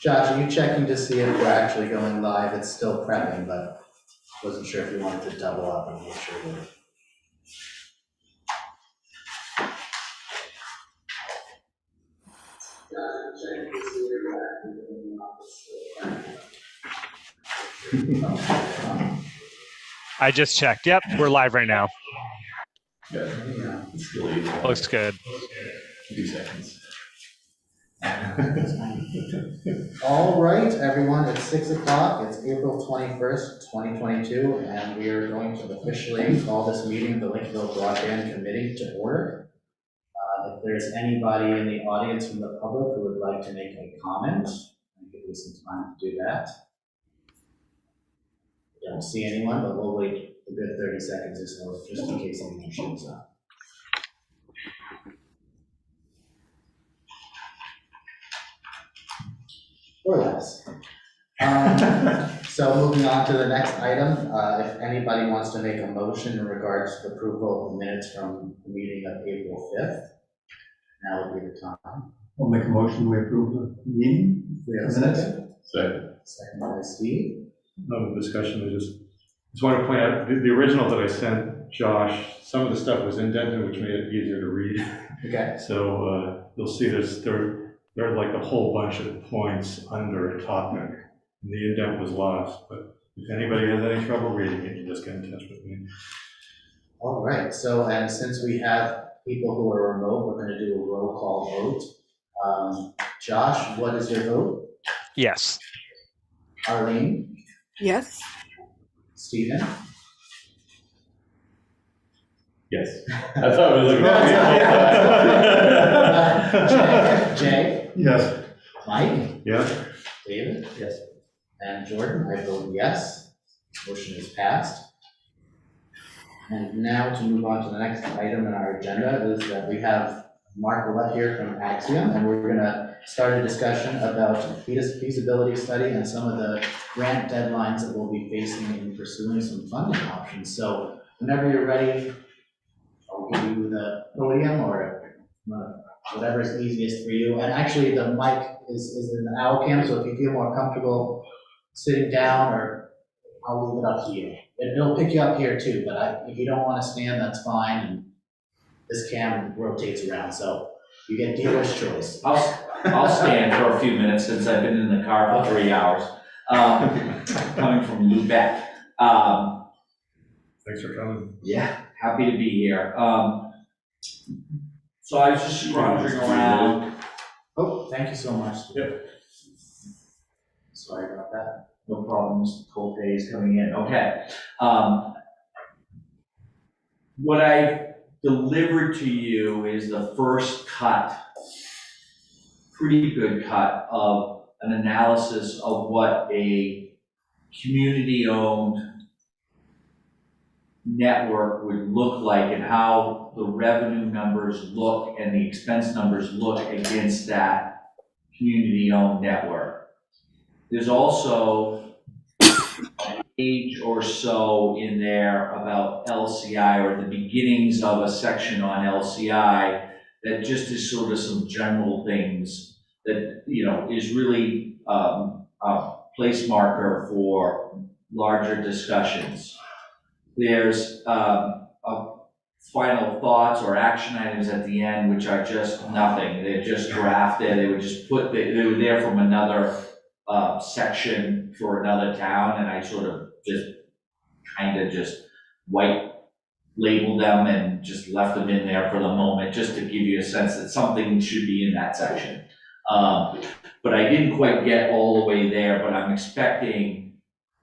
Josh, are you checking to see if we're actually going live? It's still prepping, but wasn't sure if you wanted to double up and make sure we're. I just checked. Yep, we're live right now. Good. Yeah. Looks good. 2 seconds. All right, everyone, it's 6 o'clock. It's April 21st, 2022, and we are going to officially call this meeting of the Lincolnville Broadband Committee to order. If there's anybody in the audience from the public who would like to make a comment, I'll give you some time to do that. I don't see anyone, but we'll wait a good 30 seconds or so, just in case anyone shows up. Or less. So moving on to the next item, if anybody wants to make a motion in regards to the approval of minutes from the meeting of April 5th, now would be the time. I'll make a motion, we approve the meeting. We have a second. Second. Second by Steve. No discussion. I just want to point out the original that I sent Josh. Some of the stuff was indented, which made it easier to read. Okay. So you'll see there are like a whole bunch of points under a topic, and the indent was lost. But if anybody has any trouble reading it, you just get in touch with me. All right. So, and since we have people who are remote, we're going to do a roll call vote. Josh, what is your vote? Yes. Arlene? Yes. Stephen? Yes. I thought we were looking at Jay? Yes. Mike? Yeah. David? Yes. And Jordan, I vote yes. Motion is passed. And now to move on to the next item in our agenda is that we have Mark Willett here from Axiom, and we're going to start a discussion about feasibility study and some of the grant deadlines that we'll be facing in pursuing some funding options. So whenever you're ready, I'll give you the podium or whatever's easiest for you. And actually the mic is in the owl cam, so if you feel more comfortable sitting down, or I'll leave it up to you. It'll pick you up here too, but if you don't want to stand, that's fine. And this cam rotates around, so you get dealer's choice. I'll stand for a few minutes since I've been in the car for 3 hours, coming from Lubeck. Thanks for coming. Yeah, happy to be here. So I was just wandering around. Oh, thank you so much. Yep. Sorry about that. No problems, cold days coming in. Okay. What I delivered to you is the first cut, pretty good cut, of an analysis of what a community-owned network would look like and how the revenue numbers look and the expense numbers look against that community-owned network. There's also an page or so in there about LCI, or the beginnings of a section on LCI that just is sort of some general things that, you know, is really a place marker for larger discussions. There's final thoughts or action items at the end, which are just nothing. They're just drafted. They were just put, they were there from another section for another town, and I sort of just kind of just white labeled them and just left them in there for the moment, just to give you a sense that something should be in that section. But I didn't quite get all the way there, but I'm expecting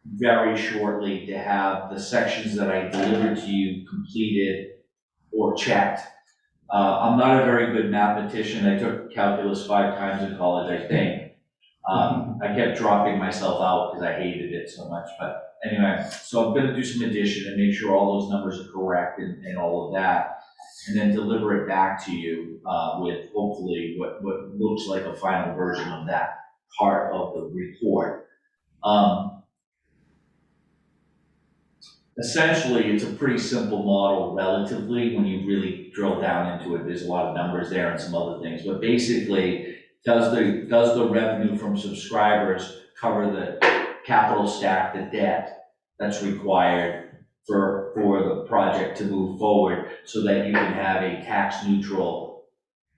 very shortly to have the sections that I delivered to you completed or checked. I'm not a very good mathematician. I took calculus 5 times in college, I think. I kept dropping myself out because I hated it so much. But anyway, so I'm going to do some addition and make sure all those numbers are correct and all of that, and then deliver it back to you with hopefully what looks like a final version of that part of the report. Essentially, it's a pretty simple model relatively when you really drill down into it. There's a lot of numbers there and some other things, but basically does the revenue from subscribers cover the capital stack, the debt that's required for the project to move forward so that you can have a tax neutral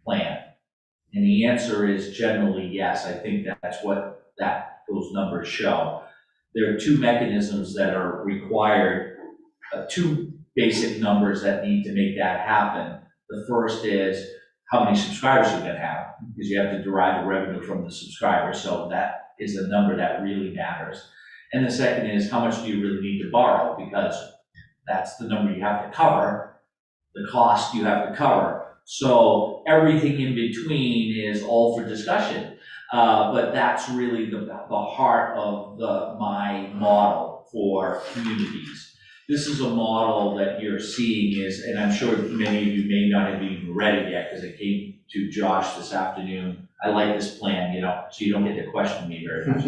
plan? And the answer is generally yes. I think that's what those numbers show. There are two mechanisms that are required, two basic numbers that need to make that happen. The first is how many subscribers you're gonna have, because you have to derive the revenue from the subscribers, so that is a number that really matters. And the second is how much do you really need to borrow, because that's the number you have to cover, the cost you have to cover. So everything in between is all for discussion. But that's really the heart of my model for communities. This is a model that you're seeing is, and I'm sure many of you may not have even read it yet because it came to Josh this afternoon. I like this plan, so you don't get to question me very much.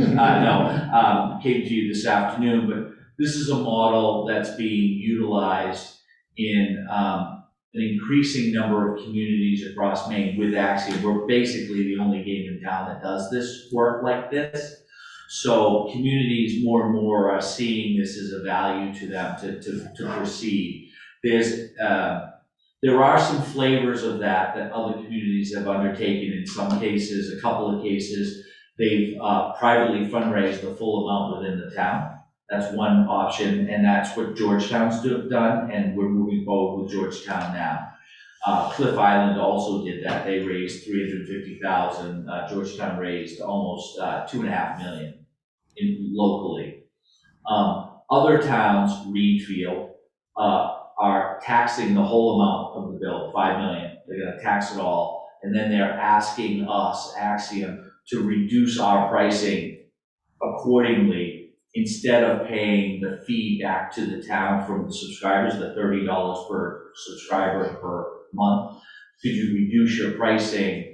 Came to you this afternoon, but this is a model that's being utilized in an increasing number of communities across Maine with Axiom. We're basically the only game in town that does this work like this. So communities more and more are seeing this as a value to them to proceed. There are some flavors of that other communities have undertaken. In some cases, a couple of cases, they've privately fundraised the full amount within the town. That's one option, and that's what Georgetown's done, and we're moving forward with Georgetown now. Cliff Island also did that. They raised $350,000. Georgetown raised almost $2.5 million locally. Other towns, Reedfield, are taxing the whole amount of the bill, $5 million. They're going to tax it all, and then they're asking us, Axiom, to reduce our pricing accordingly. Instead of paying the fee back to the town from the subscribers, the $30 per subscriber per month, could you reduce your pricing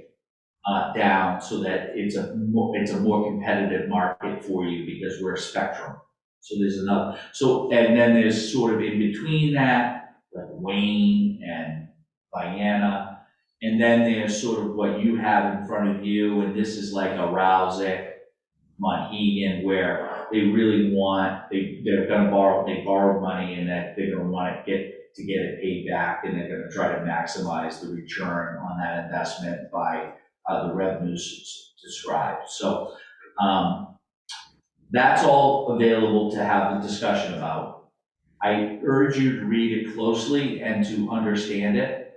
down so that it's a more competitive market for you because we're a spectrum. So there's another. So and then there's sort of in between that, like Wayne and Vienna, and then there's sort of what you have in front of you, and this is like a Rousick, Monhegan, where they really want, they're gonna borrow money, and that they're gonna want to get it paid back, and they're gonna try to maximize the return on that investment by the revenues described. So that's all available to have the discussion about. I urge you to read it closely and to understand it.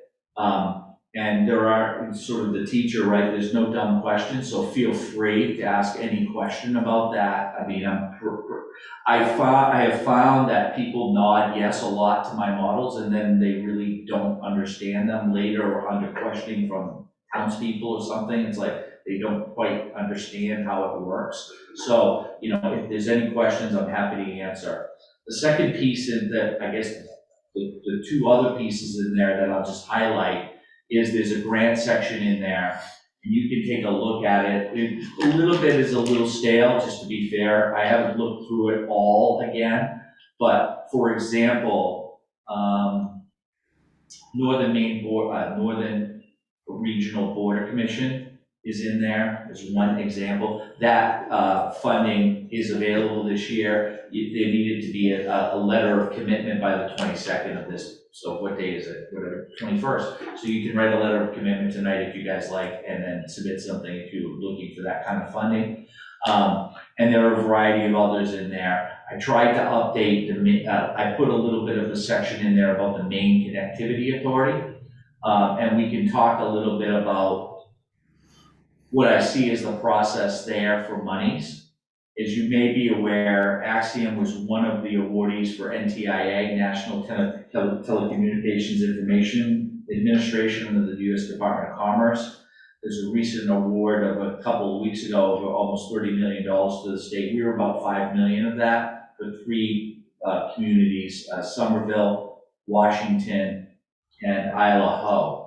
And there are sort of the teacher, right? There's no dumb questions, so feel free to ask any question about that. I mean, I have found that people nod yes a lot to my models, and then they really don't understand them later or under questioning from townspeople or something. It's like they don't quite understand how it works. So, if there's any questions, I'm happy to answer. The second piece is that, I guess, the two other pieces in there that I'll just highlight is there's a grant section in there, and you can take a look at it. A little bit is a little stale, just to be fair. I haven't looked through it all again, but for example, Northern Regional Border Commission is in there as one example. That funding is available this year. There needed to be a letter of commitment by the 22nd of this. So what day is it? Whatever, 21st. So you can write a letter of commitment tonight if you guys like, and then submit something if you're looking for that kind of funding. And there are a variety of others in there. I tried to update I put a little bit of a section in there about the Maine Connectivity Authority. And we can talk a little bit about what I see as the process there for monies. As you may be aware, Axiom was one of the awardees for NTIA, National Telecommunications Information Administration under the U.S. Department of Commerce. There's a recent award of a couple of weeks ago of almost $30 million to the state. We were about $5 million of that for three communities, Somerville, Washington, and Isla Ho.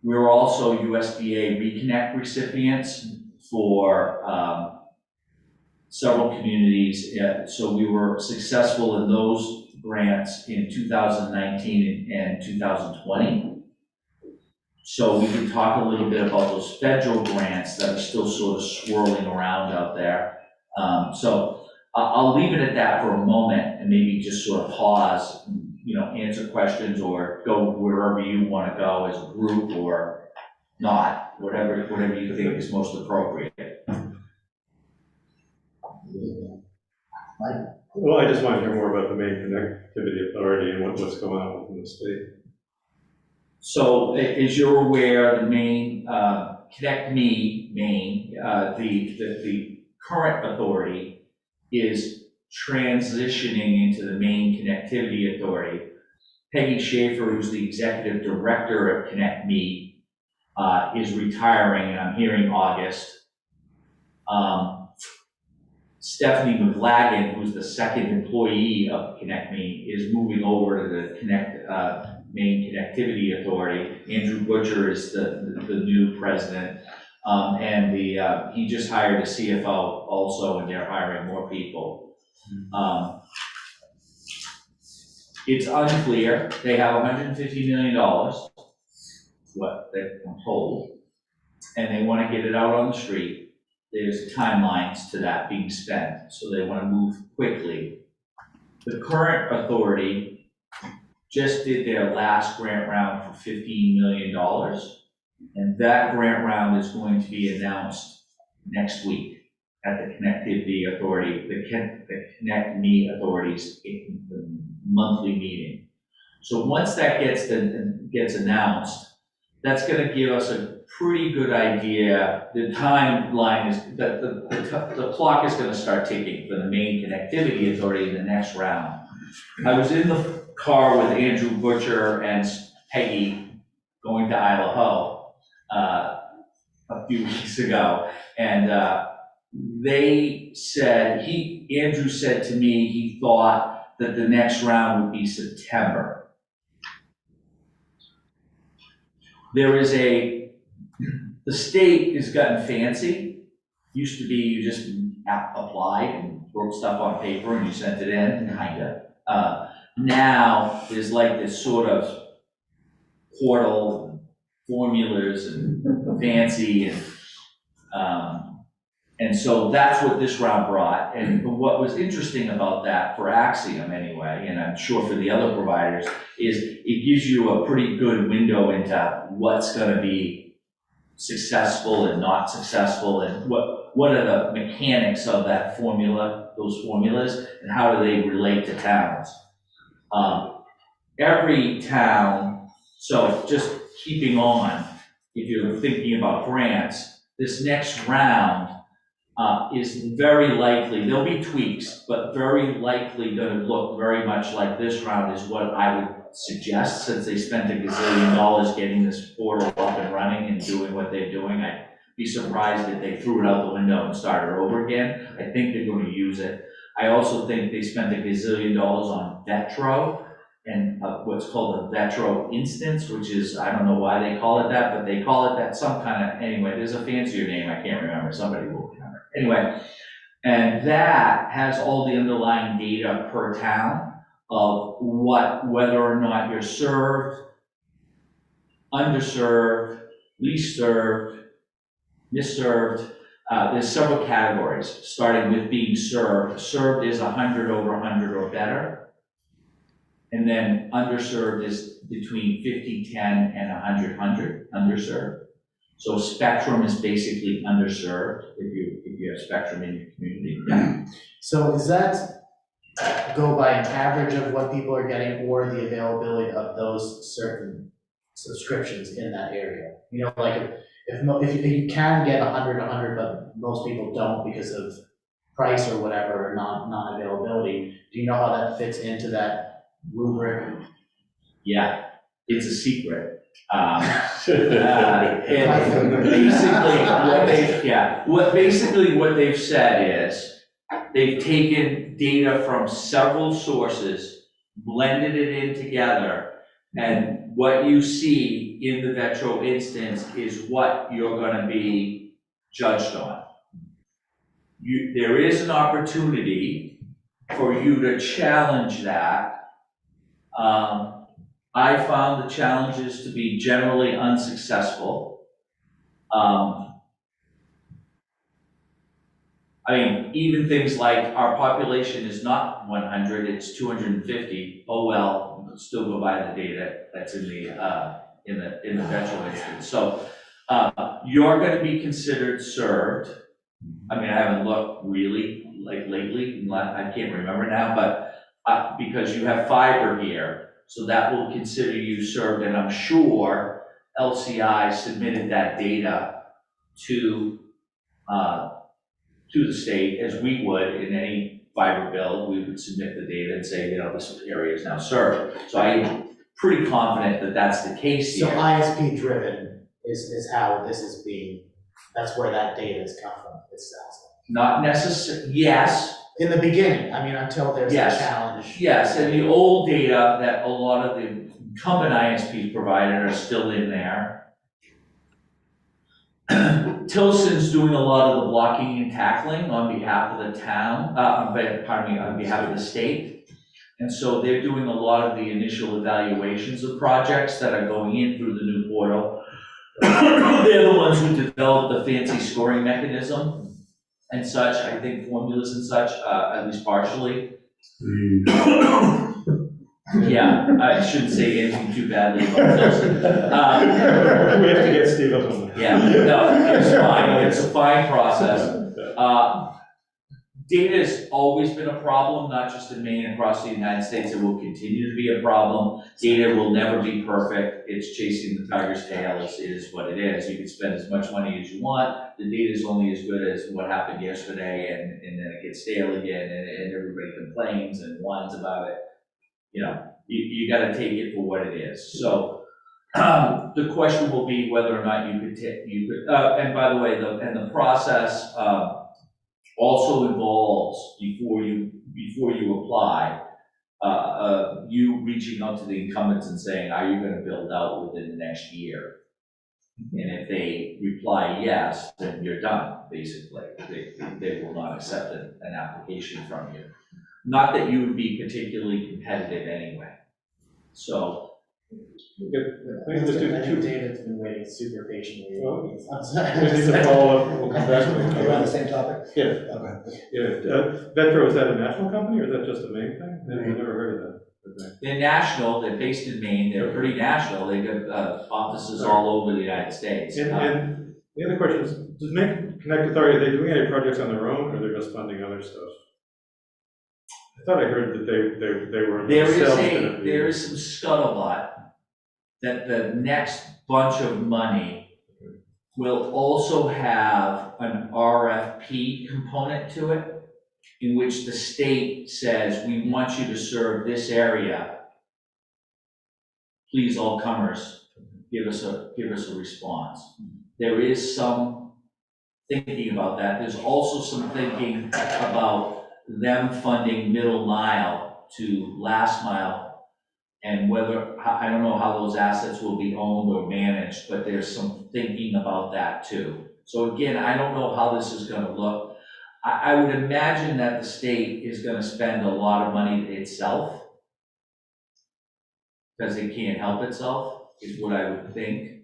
We were also USDA Reconnect recipients for several communities. So we were successful in those grants in 2019 and 2020. So we can talk a little bit about those federal grants that are still sort of swirling around out there. So I'll leave it at that for a moment and maybe just sort of pause, answer questions or go wherever you want to go as a group or not, whatever you think is most appropriate. Well, I just want to hear more about the main connectivity authority and what's going on within the state. So as you're aware, the main, Connect Me, Maine, the current authority is transitioning into the Maine Connectivity Authority. Peggy Schaefer, who's the executive director of Connect Me, is retiring, and I'm hearing August. Stephanie McLagan, who's the second employee of Connect Me, is moving over to the Maine Connectivity Authority. Andrew Butcher is the new president, and he just hired a CFO also, and they're hiring more people. It's unclear. They have $150 million, what they've been told, and they want to get it out on the street. There's timelines to that being spent, so they want to move quickly. The current authority just did their last grant round for $15 million, and that grant round is going to be announced next week at the Connectivity Authority, the Connect Me Authority's monthly meeting. So once that gets announced, that's going to give us a pretty good idea. The timeline is that the clock is going to start ticking for the Maine Connectivity Authority in the next round. I was in the car with Andrew Butcher and Peggy going to Idaho a few weeks ago, and they said, Andrew said to me he thought that the next round would be September. The state has gotten fancy. Used to be you just applied and wrote stuff on paper and you sent it in, kinda. Now there's like this sort of portal formulas and fancy and so that's what this round brought. And what was interesting about that for Axiom anyway, and I'm sure for the other providers, is it gives you a pretty good window into what's going to be successful and not successful, and what are the mechanics of that formula, those formulas, and how do they relate to towns. Every town, so just keeping on, if you're thinking about grants, this next round is very likely, there'll be tweaks, but very likely going to look very much like this round is what I would suggest, since they spent $1 gazillion getting this portal up and running and doing what they're doing. I'd be surprised if they threw it out the window and started over again. I think they're going to use it. I also think they spent $1 gazillion on Vetro and what's called a Vetro instance, which is, I don't know why they call it that, but they call it that some kind of, anyway, there's a fancier name, I can't remember, somebody will remember. Anyway, and that has all the underlying data per town of whether or not you're served, underserved, least served, misserved. There's several categories, starting with being served. Served is 100 over 100 or better. And then underserved is between 50, 10, and 100, 100, underserved. So spectrum is basically underserved if you have spectrum in your community. Yeah. So does that go by an average of what people are getting or the availability of those certain subscriptions in that area? You know, like if you can get 100, but most people don't because of price or whatever, or non-availability, do you know how that fits into that rubric? Yeah, it's a secret. Basically what they've said is they've taken data from several sources, blended it in together, and what you see in the Vetro instance is what you're going to be judged on. There is an opportunity for you to challenge that I found the challenges to be generally unsuccessful. I mean, even things like our population is not 100, it's 250. Oh well, still go by the data that's in the virtual instance. So you're going to be considered served. I mean, I haven't looked really like lately. I can't remember now, but because you have fiber here, so that will consider you served. And I'm sure LCI submitted that data to the state, as we would in any fiber build. We would submit the data and say, you know, this area is now served. So I'm pretty confident that that's the case So here. ISP driven is how this is being, that's where that data is coming from, it sounds Not necessarily, yes, like. In the beginning, I mean, until there's a Yes. challenge. yes, and the old data that a lot of the incumbent ISPs provided are still in there. Tilson's doing a lot of the blocking and tackling on behalf of the town, on behalf of the state. And so they're doing a lot of the initial evaluations of projects that are going in through the new portal. They're the ones who developed the fancy scoring mechanism and such, I think formulas and such, at least partially. Yeah, I shouldn't say anything too badly about Tilson. We have to get Steve up on that. Yeah, no, it's fine, it's a fine process. Data has always been a problem, not just in Maine, across the United States. It will continue to be a problem. Data will never be perfect. It's chasing the tiger's tail. It is what it is. You can spend as much money as you want. The data is only as good as what happened yesterday, and then it gets stale again, and everybody complains and whines about it. You know, you got to take it for what it is. So the question will be whether or not you could and by the way, the process also involves, before you apply, you reaching out to the incumbents and saying, are you going to build out within the next year? And if they reply yes, then you're done, basically. They will not accept an application from you. Not that you would be particularly competitive anyway. So. I think David's been waiting super patiently. Well, we need to follow up, we'll come back to Are you on the it. same topic? Yeah, Okay. yeah. Vetro, is that a national company or is that just a Maine thing? I've never heard of that. Okay. They're national, they're based in Maine, they're pretty national, they got offices all over the United States. And the other question is, does Maine Connect Authority, are they doing any projects on their own or they're just funding other stuff? I thought I heard that they were themselves gonna be. There is some scuttlebutt that the next bunch of money will also have an RFP component to it, in which the state says, we want you to serve this area. Please, all comers, give us a response. There is some thinking about that. There's also some thinking about them funding middle mile to last mile, and whether, I don't know how those assets will be owned or managed, but there's some thinking about that too. So again, I don't know how this is gonna look. I would imagine that the state is gonna spend a lot of money itself, because it can't help itself, is what I would think.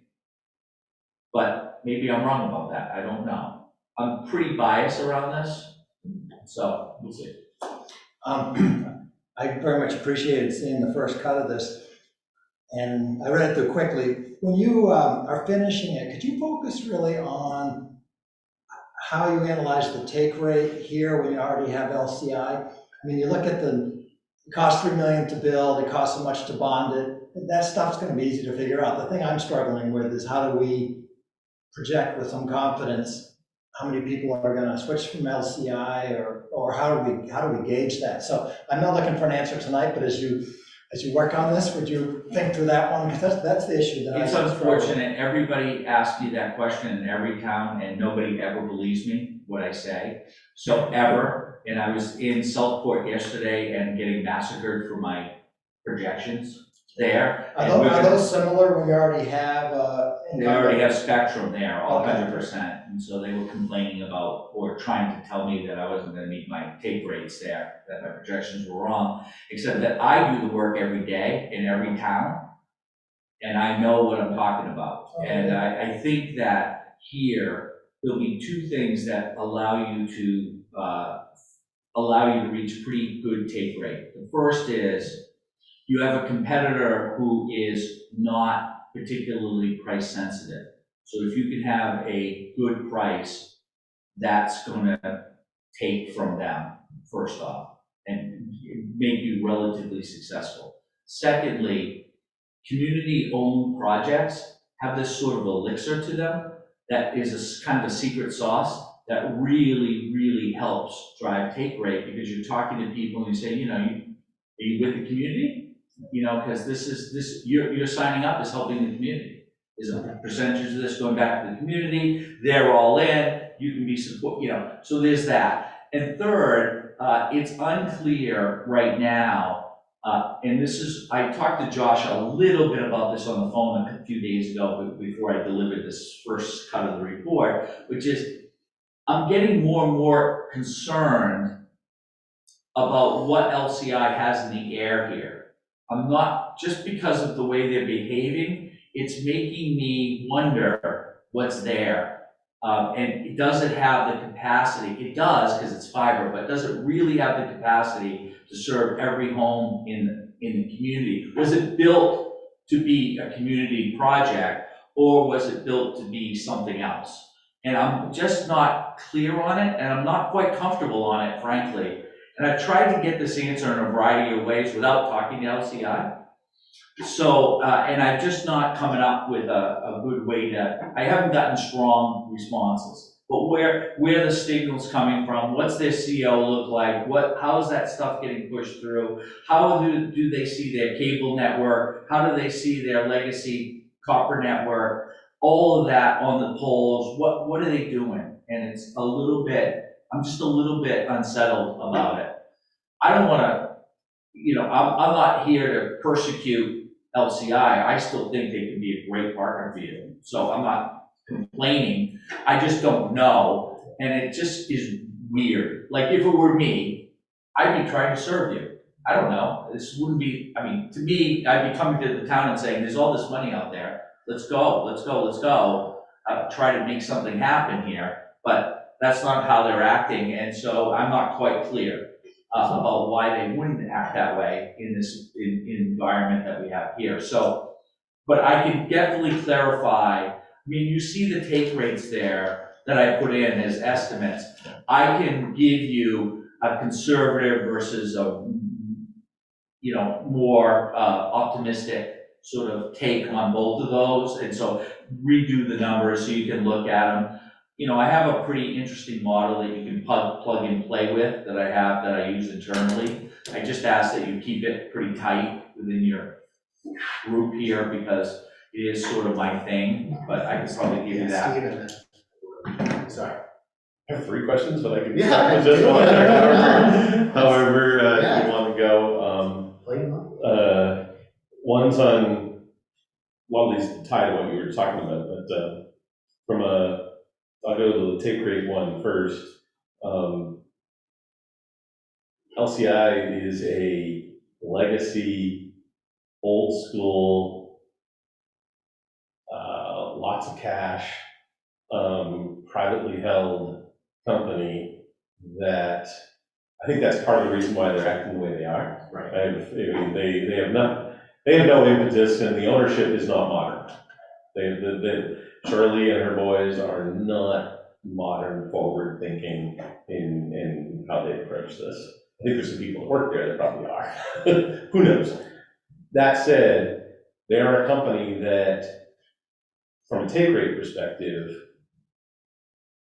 But maybe I'm wrong about that, I don't know. I'm pretty biased around this, so we'll see. I very much appreciated seeing the first cut of this, and I read it through quickly. When you are finishing it, could you focus really on how you analyze the take rate here when you already have LCI? I mean, you look at it costs $3 million to build, it costs so much to bond it. That stuff's going to be easy to figure out. The thing I'm struggling with is how do we project with some confidence how many people are going to switch from LCI, or how do we gauge that? So I'm not looking for an answer tonight, but as you work on this, would you think through that one? Because that's the issue that It's unfortunate, everybody asks me that question in every town, and nobody ever believes me what I say. So ever, and I was in Southport yesterday and getting massacred for my projections there. Are those similar when you already have? They already have Spectrum there, all 100%, and so they were complaining about, or trying to tell me that I wasn't gonna meet my take rates there, that my projections were wrong, except that I do the work every day in every town. and I know what I'm talking about. And I think that here, there'll be two things that allow you to reach pretty good take rate. The first is you have a competitor who is not particularly price sensitive. So if you can have a good price, that's gonna take from them, first off, and make you relatively successful. Secondly, community-owned projects have this sort of elixir to them that is kind of a secret sauce that really, really helps drive take rate, because you're talking to people and you say, are you with the community? Because you're signing up is helping the community. There's a percentage of this going back to the community, they're all in, you can be support, so there's that. And third, it's unclear right now, and I talked to Josh a little bit about this on the phone a few days ago before I delivered this first cut of the report, which is I'm getting more and more concerned about what LCI has in the air here. I'm not, just because of the way they're behaving, it's making me wonder what's there. And does it have the capacity? It does, because it's fiber, but does it really have the capacity to serve every home in the community? Was it built to be a community project, or was it built to be something else? And I'm just not clear on it, and I'm not quite comfortable on it, frankly. And I've tried to get this answer in a variety of ways without talking to LCI. So, and I'm just not coming up with a good way I haven't gotten strong responses. But where the signal's coming from, what's their CO look like, how is that stuff getting pushed through, how do they see their cable network, how do they see their legacy copper network, all of that on the poles, what are they doing? And it's I'm just a little bit unsettled about it. I don't want to, I'm not here to persecute LCI. I still think they can be a great partner for you. So I'm not complaining. I just don't know. And it just is weird. Like if it were me, I'd be trying to serve you. I don't know. This wouldn't be, to me, I'd be coming to the town and saying, there's all this money out there. Let's go. Try to make something happen here. But that's not how they're acting. And so I'm not quite clear about why they wouldn't act that way in this environment that we have here. So, but I can definitely clarify. You see the take rates there that I put in as estimates. I can give you a conservative versus a, more optimistic sort of take on both of those. And so redo the numbers so you can look at them. I have a pretty interesting model that you can plug and play with that I use internally. I just ask that you keep it pretty tight within your group here because it is sort of my thing, but I can probably give you that. Sorry. I have 3 questions, but I can Yeah. start with this one. However, Yeah. you want to go. Play them up. One's on, well, at least tied to what you were talking about, but I'll go to the take rate one first. LCI is a legacy, old school, lots of cash, privately held company that I think that's part of the reason why they're acting the way they are. Right. They have no impetus, and the ownership is not modern. Shirley and her boys are not modern, forward-thinking in how they approach this. I think there's some people that work there that probably are. Who knows? That said, they are a company that, from a take rate perspective,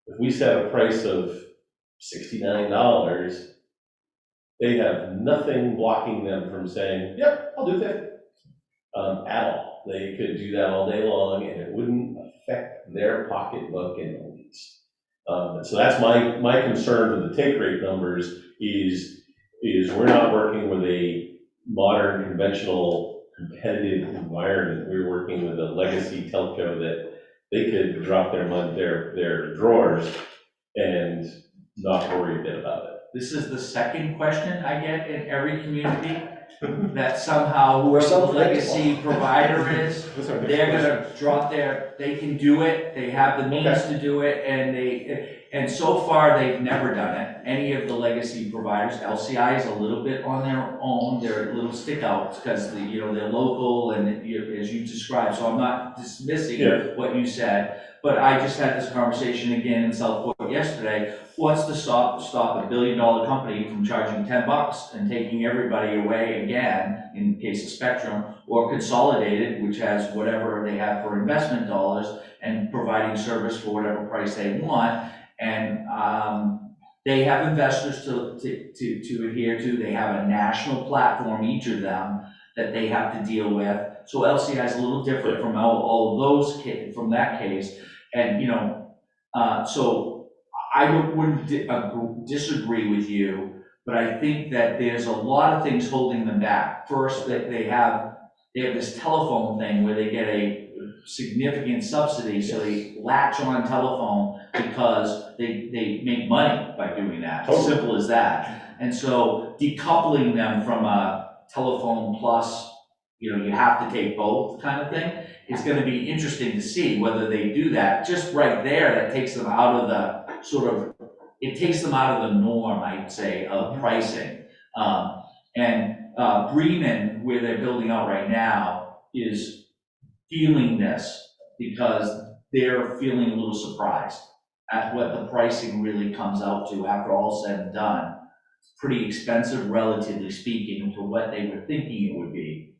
if we set a price of $69, they have nothing blocking them from saying, yep, I'll do 50, at all. They could do that all day long, and it wouldn't affect their pocketbook in the least. So that's my concern with the take rate numbers is we're not working with a modern, conventional, competitive environment. We're working with a legacy telco that they could drop their drawers and not worry a bit about it. This is the second question I get in every community. that somehow whoever the so legacy provider is, That's our next they're question. gonna drop they can do it, they have the means to do it, and so far, they've never done it. Any of the legacy providers, LCI is a little bit on their own, they're little stick outs, because they're local and as you described, so I'm not dismissing what you said, but I just had this conversation again in Southport yesterday. What's to stop $1 billion company from charging $10 and taking everybody away again, in case of Spectrum, or Consolidated, which has whatever they have for investment dollars, and providing service for whatever price they want, and they have investors to adhere to. They have a national platform, each of them, that they have to deal with. So LCI is a little different from all those from that case, and so I wouldn't disagree with you, but I think that there's a lot of things holding them back. First, that they have this telephone thing where they get a significant subsidy, so they latch on telephone because they make money by doing that. As simple as that. And so decoupling them from a telephone plus, you have to take both kind of thing, is going to be interesting to see whether they do that. Just right there, that takes them out of the it takes them out of the norm, I'd say, of pricing. Bremen, where they're building out right now, is feeling this because they're feeling a little surprised at what the pricing really comes out to after all said and done. It's pretty expensive, relatively speaking, to what they were thinking it would be.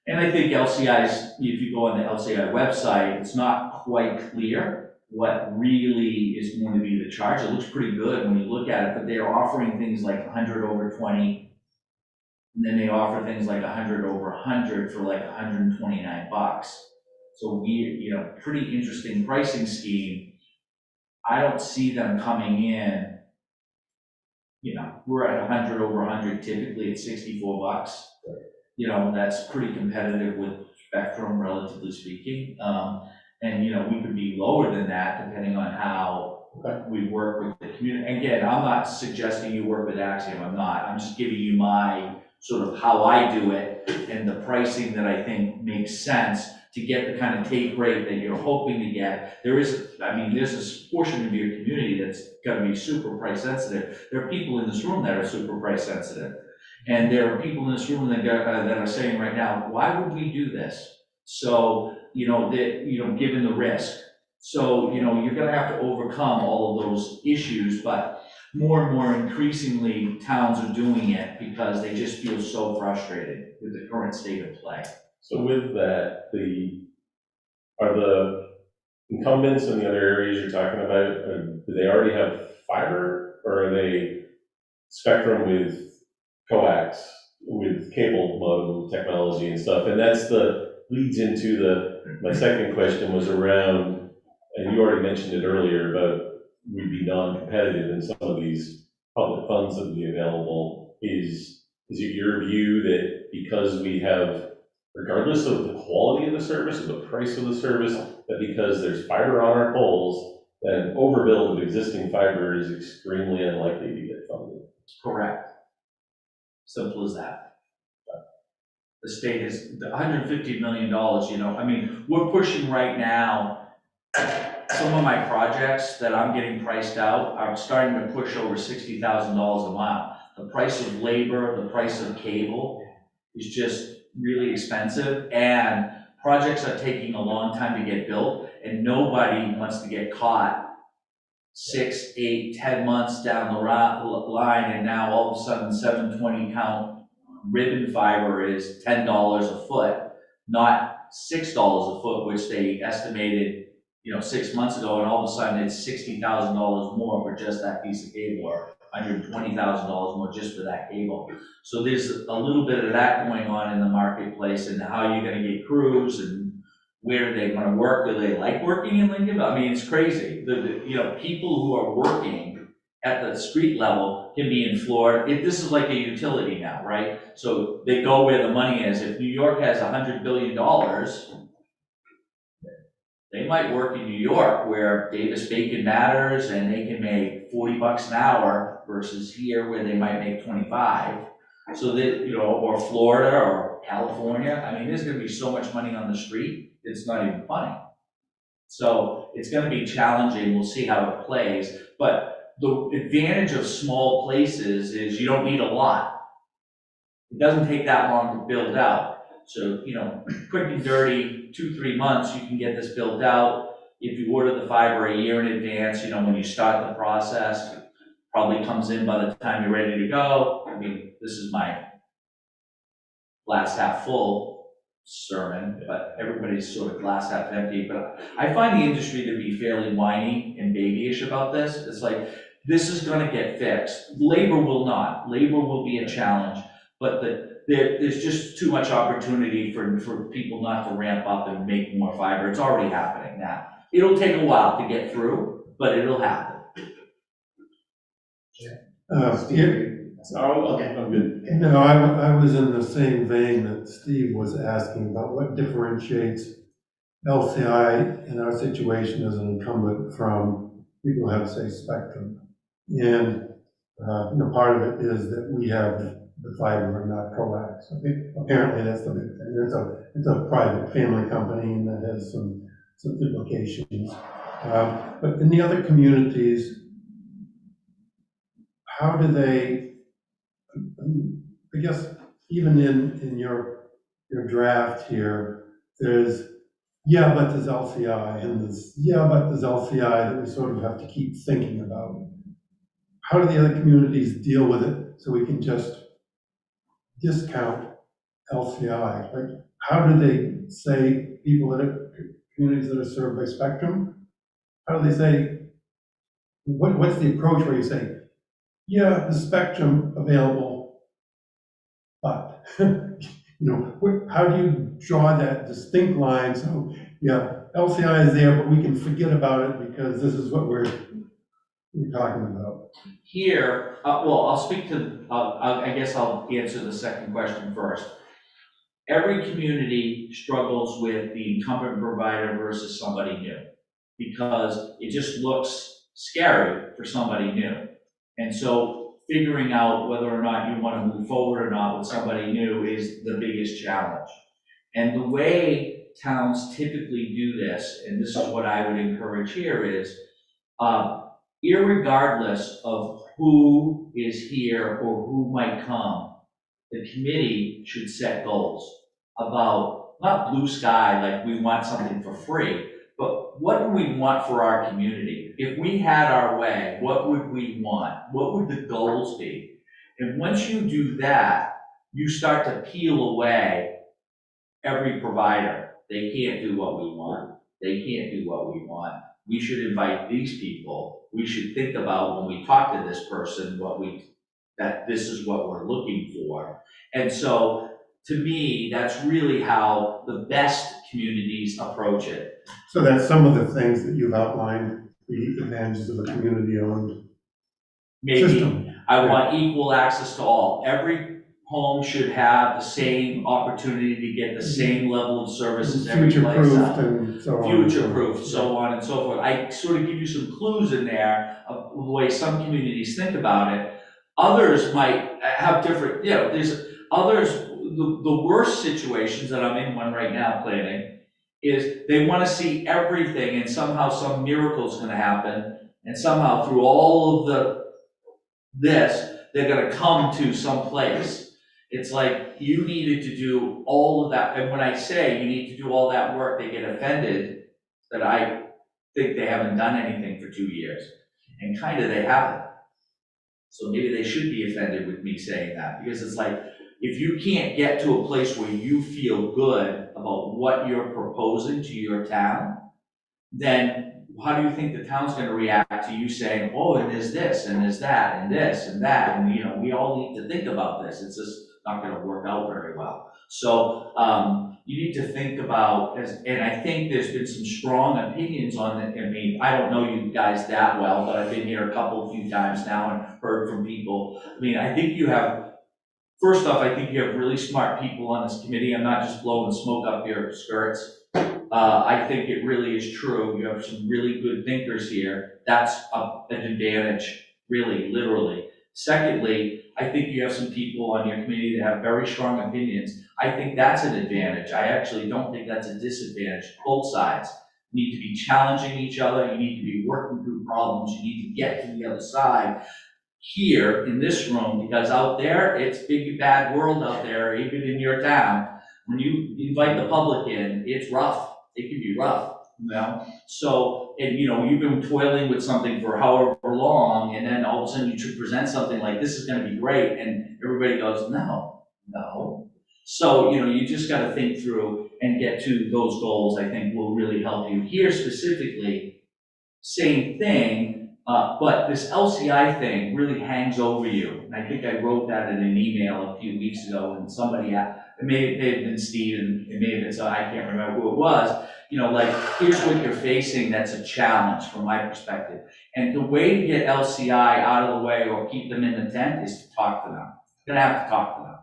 And I think LCI's, if you go on the LCI website, it's not quite clear what really is going to be the charge. It looks pretty good when you look at it, but they're offering things like 100 over 20, and then they offer things like 100 over 100 for like $129. So pretty interesting pricing scheme. I don't see them coming in, we're at 100 over 100, typically at $64. That's pretty competitive with Spectrum, relatively speaking. And we could be lower than that depending on how we work with the community. Again, I'm not suggesting you work with Axiom, I'm not. I'm just giving you my sort of how I do it and the pricing that I think makes sense to get the kind of take rate that you're hoping to get. There's a portion of your community that's gonna be super price sensitive. There are people in this room that are super price sensitive. And there are people in this room that are saying right now, why would we do this? So, given the risk. So, you're gonna have to overcome all of those issues, but more and more increasingly towns are doing it because they just feel so frustrated with the current state of play. So with that, are the incumbents in the other areas you're talking about, do they already have fiber, or are they Spectrum with coax, with cable modem technology and stuff? And leads into my second question was around, and you already mentioned it earlier, about we'd be non-competitive in some of these public funds that would be available. Is it your view that because we have, regardless of the quality of the service or the price of the service, that because there's fiber on our poles, that an overbuild of existing fiber is extremely unlikely to get funded? Correct. Simple as that. The state is $150 million, we're pushing right now. Some of my projects that I'm getting priced out are starting to push over $60,000 a mile. The price of labor, the price of cable is just really expensive, and projects are taking a long time to get built, and nobody wants to get caught 6, 8, 10 months down the line, and now all of a sudden 720 count ribbon fiber is $10 a foot, not $6 a foot, which they estimated 6 months ago, and all of a sudden it's $60,000 more for just that piece of cable, or $120,000 more just for that cable. So there's a little bit of that going on in the marketplace, and how you're going to get crews, and where do they want to work? Do they like working in Lincolnville? It's crazy. People who are working at the street level can be in Florida. This is like a utility now, right? So they go where the money is. If New York has $100 billion, they might work in New York where Davis-Bacon matters and they can make $40 an hour, versus here where they might make 25. So that, or Florida or California, I mean, there's gonna be so much money on the street, it's not even funny. So it's gonna be challenging, we'll see how it plays, but the advantage of small places is you don't need a lot. It doesn't take that long to build out. So, quick and dirty, 2-3 months, you can get this built out. If you order the fiber a year in advance, when you start the process, it probably comes in by the time you're ready to go. I mean, this is my glass half full sermon, but everybody's sort of glass half empty. But I find the industry to be fairly whiny and babyish about this. It's like, this is gonna get fixed. Labor will not. Labor will be a challenge, but there's just too much opportunity for people not to ramp up and make more fiber. It's already happening now. It'll take a while to get through, but it'll happen. Okay. I'm good. No, I was in the same vein that Steve was asking about what differentiates LCI in our situation as an incumbent from people who have, say, Spectrum. And, part of it is that we have the fiber and not coax. I think apparently that's the big thing. It's a private family company and that has some implications. But in the other communities, how do they, I guess, even in your draft here, there's, but there's LCI, and there's, but there's LCI that we sort of have to keep thinking about. How do the other communities deal with it so we can just discount LCI? Like, how do they say communities that are served by Spectrum, how do they say, what's the approach where you say, the Spectrum available, but, how do you draw that distinct line? So, LCI is there, but we can forget about it because this is what we're talking about. Here, I'll speak to, I guess I'll answer the second question first. Every community struggles with the incumbent provider versus somebody new because it just looks scary for somebody new. And so figuring out whether or not you want to move forward or not with somebody new is the biggest challenge. And the way towns typically do this, and this is what I would encourage here, is irregardless of who is here or who might come, the committee should set goals about, not blue sky, like we want something for free, but what do we want for our community? If we had our way, what would we want? What would the goals be? And once you do that, you start to peel away every provider. They can't do what we want. They can't do what we want. We should invite these people. We should think about when we talk to this person, that this is what we're looking for. And so, to me, that's really how the best communities approach it. So that's some of the things that you've outlined, the advantages of a community-owned system. Maybe I want equal access to all. Every home should have the same opportunity to get the same level of services every place. Future-proofed and so on. Future-proofed, so on and so forth. I sort of give you some clues in there of the way some communities think about it. Others might have different, there's others, the worst situations that I'm in one right now planning is they want to see everything and somehow some miracle is going to happen and somehow through all of they're going to come to some place. It's like you needed to do all of that. And when I say you need to do all that work, they get offended that I think they haven't done anything for 2 years. And kind of they haven't. So maybe they should be offended with me saying that, because it's like, if you can't get to a place where you feel good about what you're proposing to your town, then how do you think the town's going to react to you saying, oh, and there's this, and there's that, and this, and that, and we all need to think about this. It's just not going to work out very well. So you need to think about, and I think there's been some strong opinions on it. I mean, I don't know you guys that well, but I've been here a few times now and heard from people. I mean, I think you have, first off, I think you have really smart people on this committee. I'm not just blowing smoke up your skirts. I think it really is true. You have some really good thinkers here. That's an advantage, really, literally. Secondly, I think you have some people on your committee that have very strong opinions. I think that's an advantage. I actually don't think that's a disadvantage. Both sides need to be challenging each other. You need to be working through problems. You need to get to the other side here in this room, because out there, it's big, bad world out there, even in your town. When you invite the public in, it's rough. It can be rough, you know? So, and you know, you've been toiling with something for however long, and then all of a sudden you should present something like, this is gonna be great, and everybody goes, no. So, you know, you just gotta think through and get to those goals, I think will really help you. Here specifically, same thing, but this LCI thing really hangs over you. And I think I wrote that in an email a few weeks ago, and somebody, it may have been Steve, and it may have been, so I can't remember who it was, you know, like, here's what you're facing that's a challenge from my perspective. And the way to get LCI out of the way or keep them in the tent is to talk to them. You're gonna have to talk to them.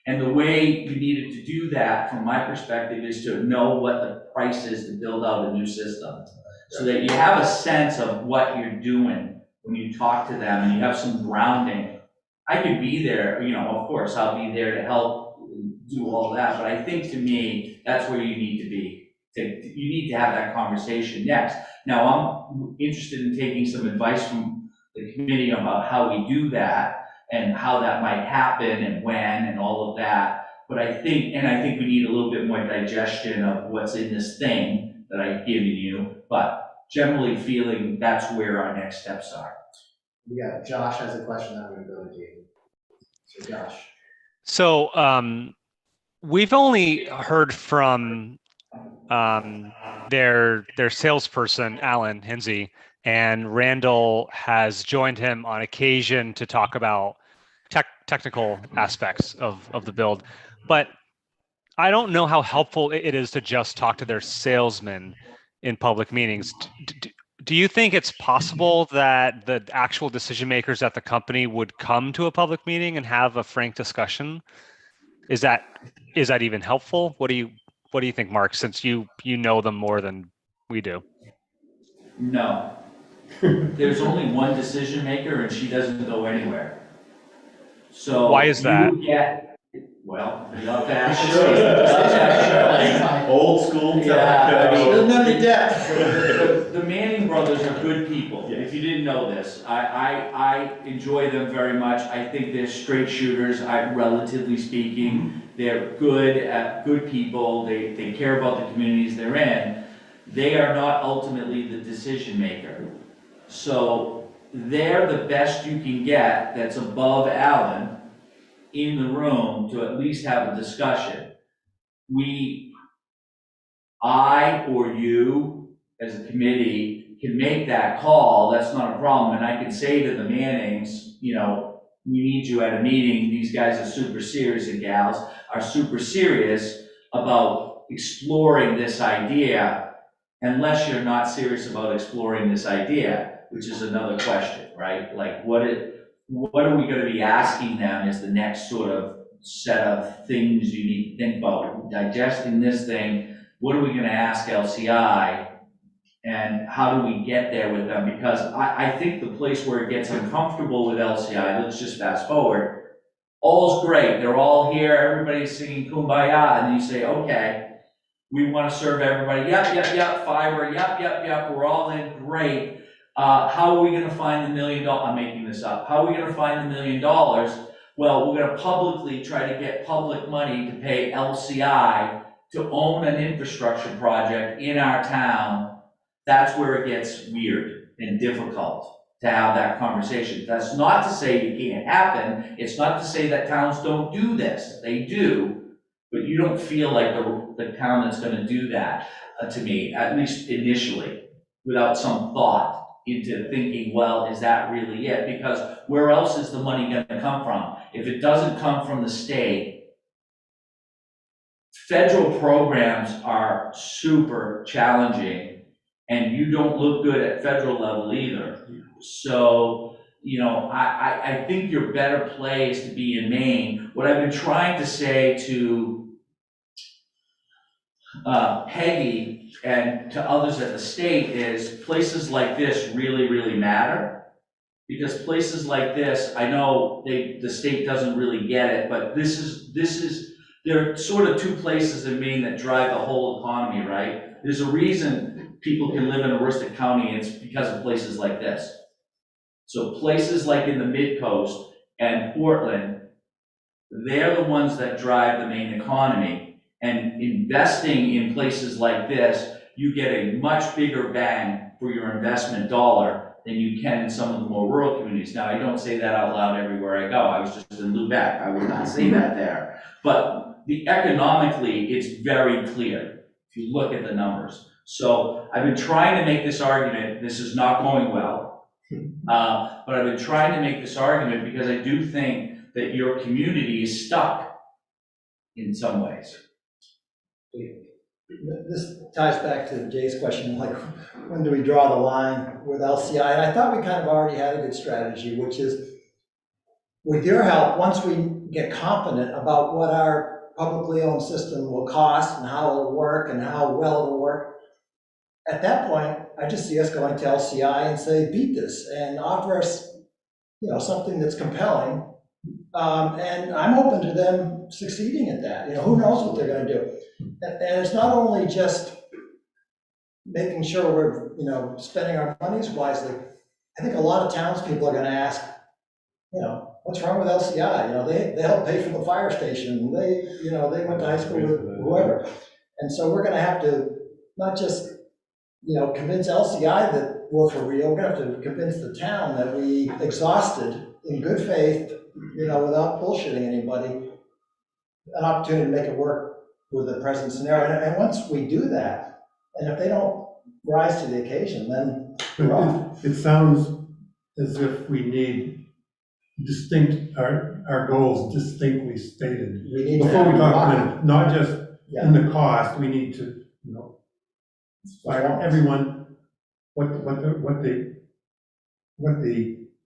And the way you needed to do that, from my perspective, is to know what the price is to build out a new system, so that you have a sense of what you're doing when you talk to them and you have some grounding. I could be there, you know, of course, I'll be there to help do all that, but I think, to me, that's where you need to be. You need to have that conversation next. Now, I'm interested in taking some advice from the committee about how we do that, and how that might happen, and when, and all of that. But I think we need a little bit more digestion of what's in this thing that I've given you, but generally feeling that's where our next steps are. Yeah, Josh has a question, I'm gonna go to David. So Josh. So we've only heard from their salesperson, Alan Hinsey, and Randall has joined him on occasion to talk about technical aspects of the build. But I don't know how helpful it is to just talk to their salesmen in public meetings. Do you think it's possible that the actual decision makers at the company would come to a public meeting and have a frank discussion? Is that even helpful? What do you think, Mark, since you know them more than we do? No. There's only one decision maker, and she doesn't go anywhere. So why is that? Well, you have to ask Shirley. Old school. Yeah, depth. The Manning brothers are good people. If you didn't know this, I enjoy them very much. I think they're straight shooters. Relatively speaking, they're good people. They care about the communities they're in. They are not ultimately the decision maker. So they're the best you can get that's above Alan in the room to at least have a discussion. I or you as a committee can make that call, that's not a problem, and I can say to the Mannings, you know, we need you at a meeting, these guys are super serious, and gals are super serious about exploring this idea, unless you're not serious about exploring this idea, which is another question, right? Like, what are we going to be asking them is the next sort of set of things you need to think about. Digesting this thing, what are we going to ask LCI, and how do we get there with them? Because I think the place where it gets uncomfortable with LCI, let's just fast forward, all's great, they're all here, everybody's singing Kumbaya, and you say, okay, we want to serve everybody, yep, fiber, yep, we're all in, great. How are we going to find the $1 million? I'm making this up. How are we going to find the $1 million? Well, we're going to publicly try to get public money to pay LCI to own an infrastructure project in our town. That's where it gets weird and difficult to have that conversation. That's not to say it can't happen. It's not to say that towns don't do this. They do, but you don't feel like the town that's going to do that, to me, at least initially, without some thought into thinking, well, is that really it? Because where else is the money going to come from? If it doesn't come from the state, federal programs are super challenging, and you don't look good at federal level either. So, you know, I think your better play is to be in Maine. What I've been trying to say to Peggy and to others at the state is places like this really, really matter. Because places like this, I know the state doesn't really get it, but there are sort of two places in Maine that drive the whole economy, right? There's a reason people can live in Aroostook County, and it's because of places like this. So places like in the Mid-Coast and Portland, they're the ones that drive the Maine economy. And investing in places like this, you get a much bigger bang for your investment dollar than you can in some of the more rural communities. Now, I don't say that out loud everywhere I go. I was just in Lubec. I would not say that there. But economically, it's very clear if you look at the numbers. So I've been trying to make this argument. This is not going well. But I've been trying to make this argument because I do think that your community is stuck in some ways. This ties back to Jay's question, like, when do we draw the line with LCI? And I thought we kind of already had a good strategy, which is, with your help, once we get confident about what our publicly owned system will cost and how it'll work and how well it'll work, at that point, I just see us going to LCI and say, beat this, and offer us, something that's compelling. And I'm open to them succeeding at that. Who knows what they're going to do. And it's not only just making sure we're, spending our monies wisely. I think a lot of townspeople are going to ask, what's wrong with LCI? They help pay for the fire station. They went to high school with whoever. And so we're going to have to not just, convince LCI that we're for real. We're going to have to convince the town that we exhausted in good faith, without bullshitting anybody, an opportunity to make it work with the present scenario. And once we do that, and if they don't rise to the occasion, then we're off. It sounds as if we need our goals distinctly stated. We need Before we to talk about it, not just in yeah. the cost, we need to, everyone, what the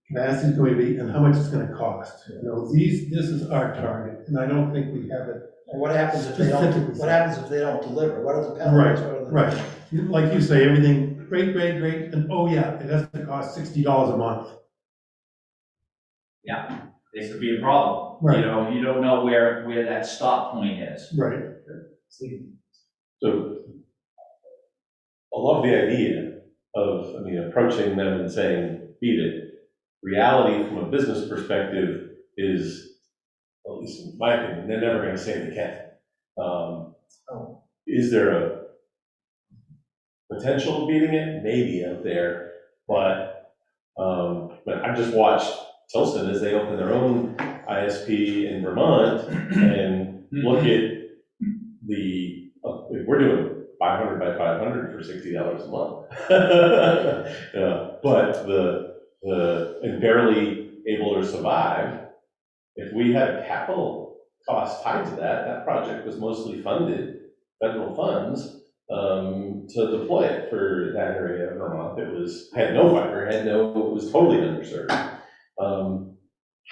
capacity is going to be and how much it's going to cost. This is our target, and I don't think we have it. And what happens if they don't? What happens if they don't deliver? What are the penalties? Right. Like you say, everything great, and oh yeah, it has to cost $60 a month. Yeah, it could be a problem. Right. You don't know where that stop point is. Right. So I love the idea of, approaching them and saying, beat it. Reality from a business perspective is, at least in my opinion, they're never going to say they can. Is there a potential of beating it? Maybe out there, but I've just watched Tilson as they open their own ISP in Vermont and look at we're doing 500 by 500 for $60 a month. But and barely able to survive. If we had a capital cost tied to that project was mostly funded, federal funds, to deploy it for that area of Vermont. It had no fiber, it was totally underserved.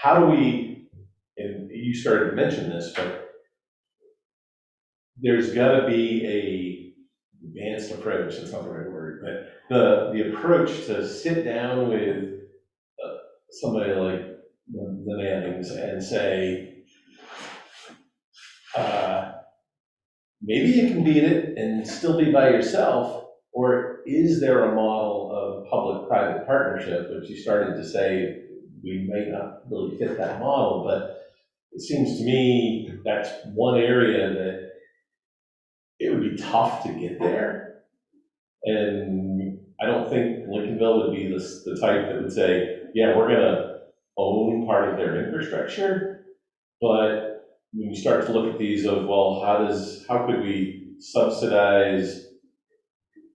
How do we, and you started to mention this, but there's got to be a advanced approach, that's not the right word, but the approach to sit down with somebody like the Mannings and say, maybe you can beat it and still be by yourself, or is there a model of public-private partnership, which you started to say we may not really fit that model, but it seems to me that's one area that it would be tough to get there. And I don't think Lincolnville would be the type that would say, yeah, we're going to own part of their infrastructure. But when you start to look at these of, well, how could we subsidize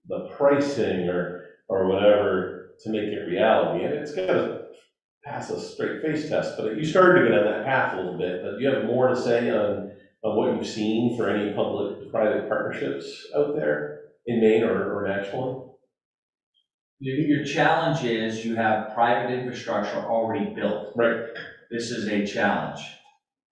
the pricing or whatever to make it reality? And it's got to pass a straight face test, but you started to get on that path a little bit. But do you have more to say on what you've seen for any public-private partnerships out there in Maine or nationally? Your challenge is you have private infrastructure already built. Right. This is a challenge.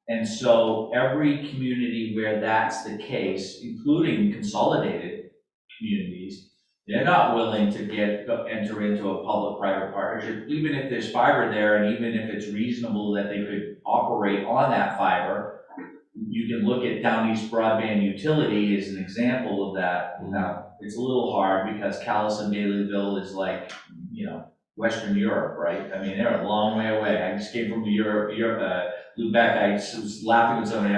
And so every community where that's the case, including consolidated communities, They're not willing to enter into a public-private partnership, even if there's fiber there, and even if it's reasonable that they could operate on that fiber. You can look at Down East Broadband Utility as an example of that. Now, it's a little hard because Calais and Baileyville is like, Western Europe, right? I mean, they're a long way away. I just came from Lubeck. I was laughing with somebody.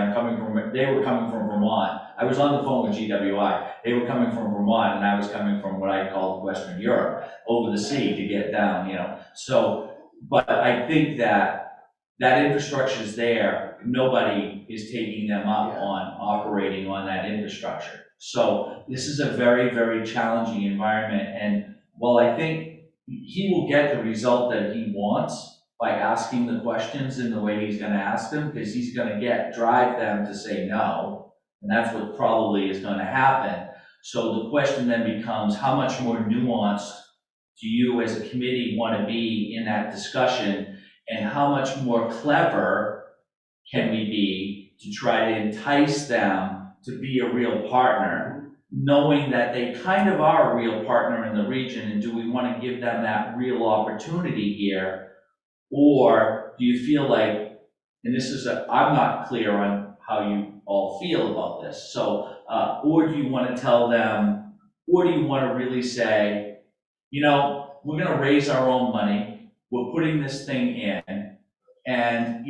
They were coming from Vermont. I was on the phone with GWI. They were coming from Vermont, and I was coming from what I called Western Europe, over the sea to get down, So, but I think that infrastructure is there. Nobody is taking them up on operating on that infrastructure. So this is a very, very challenging environment. And while I think he will get the result that he wants by asking the questions in the way he's going to ask them, because he's going to drive them to say no. And that's what probably is going to happen. So the question then becomes, how much more nuanced do you as a committee want to be in that discussion? And how much more clever can we be to try to entice them to be a real partner, knowing that they kind of are a real partner in the region, and do we want to give them that real opportunity here? Or do you feel like, and this is I'm not clear on how you all feel about this, so, or do you want to tell them, or do you want to really say, we're going to raise our own money, we're putting this thing in, and,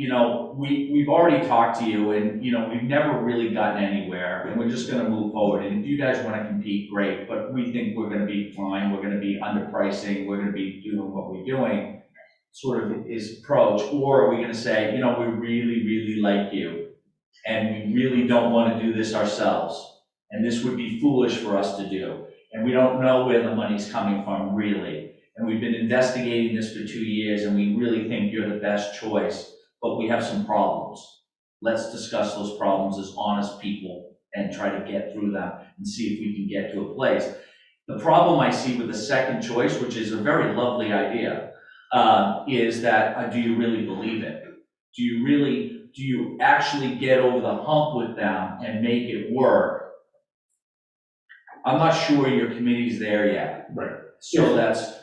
we've already talked to you, and, we've never really gotten anywhere, and we're just going to move forward. And if you guys want to compete, great, but we think we're going to be fine, we're going to be underpricing, we're going to be doing what we're doing, sort of is approach. Or are we going to say, we really, really like you, and we really don't want to do this ourselves, and this would be foolish for us to do, and we don't know where the money's coming from, really. And we've been investigating this for 2 years, and we really think you're the best choice, but we have some problems. Let's discuss those problems as honest people and try to get through them and see if we can get to a place. The problem I see with the second choice, which is a very lovely idea, is that do you really believe it? Do you actually get over the hump with them and make it work? I'm not sure your committee's there yet. Right. So that's.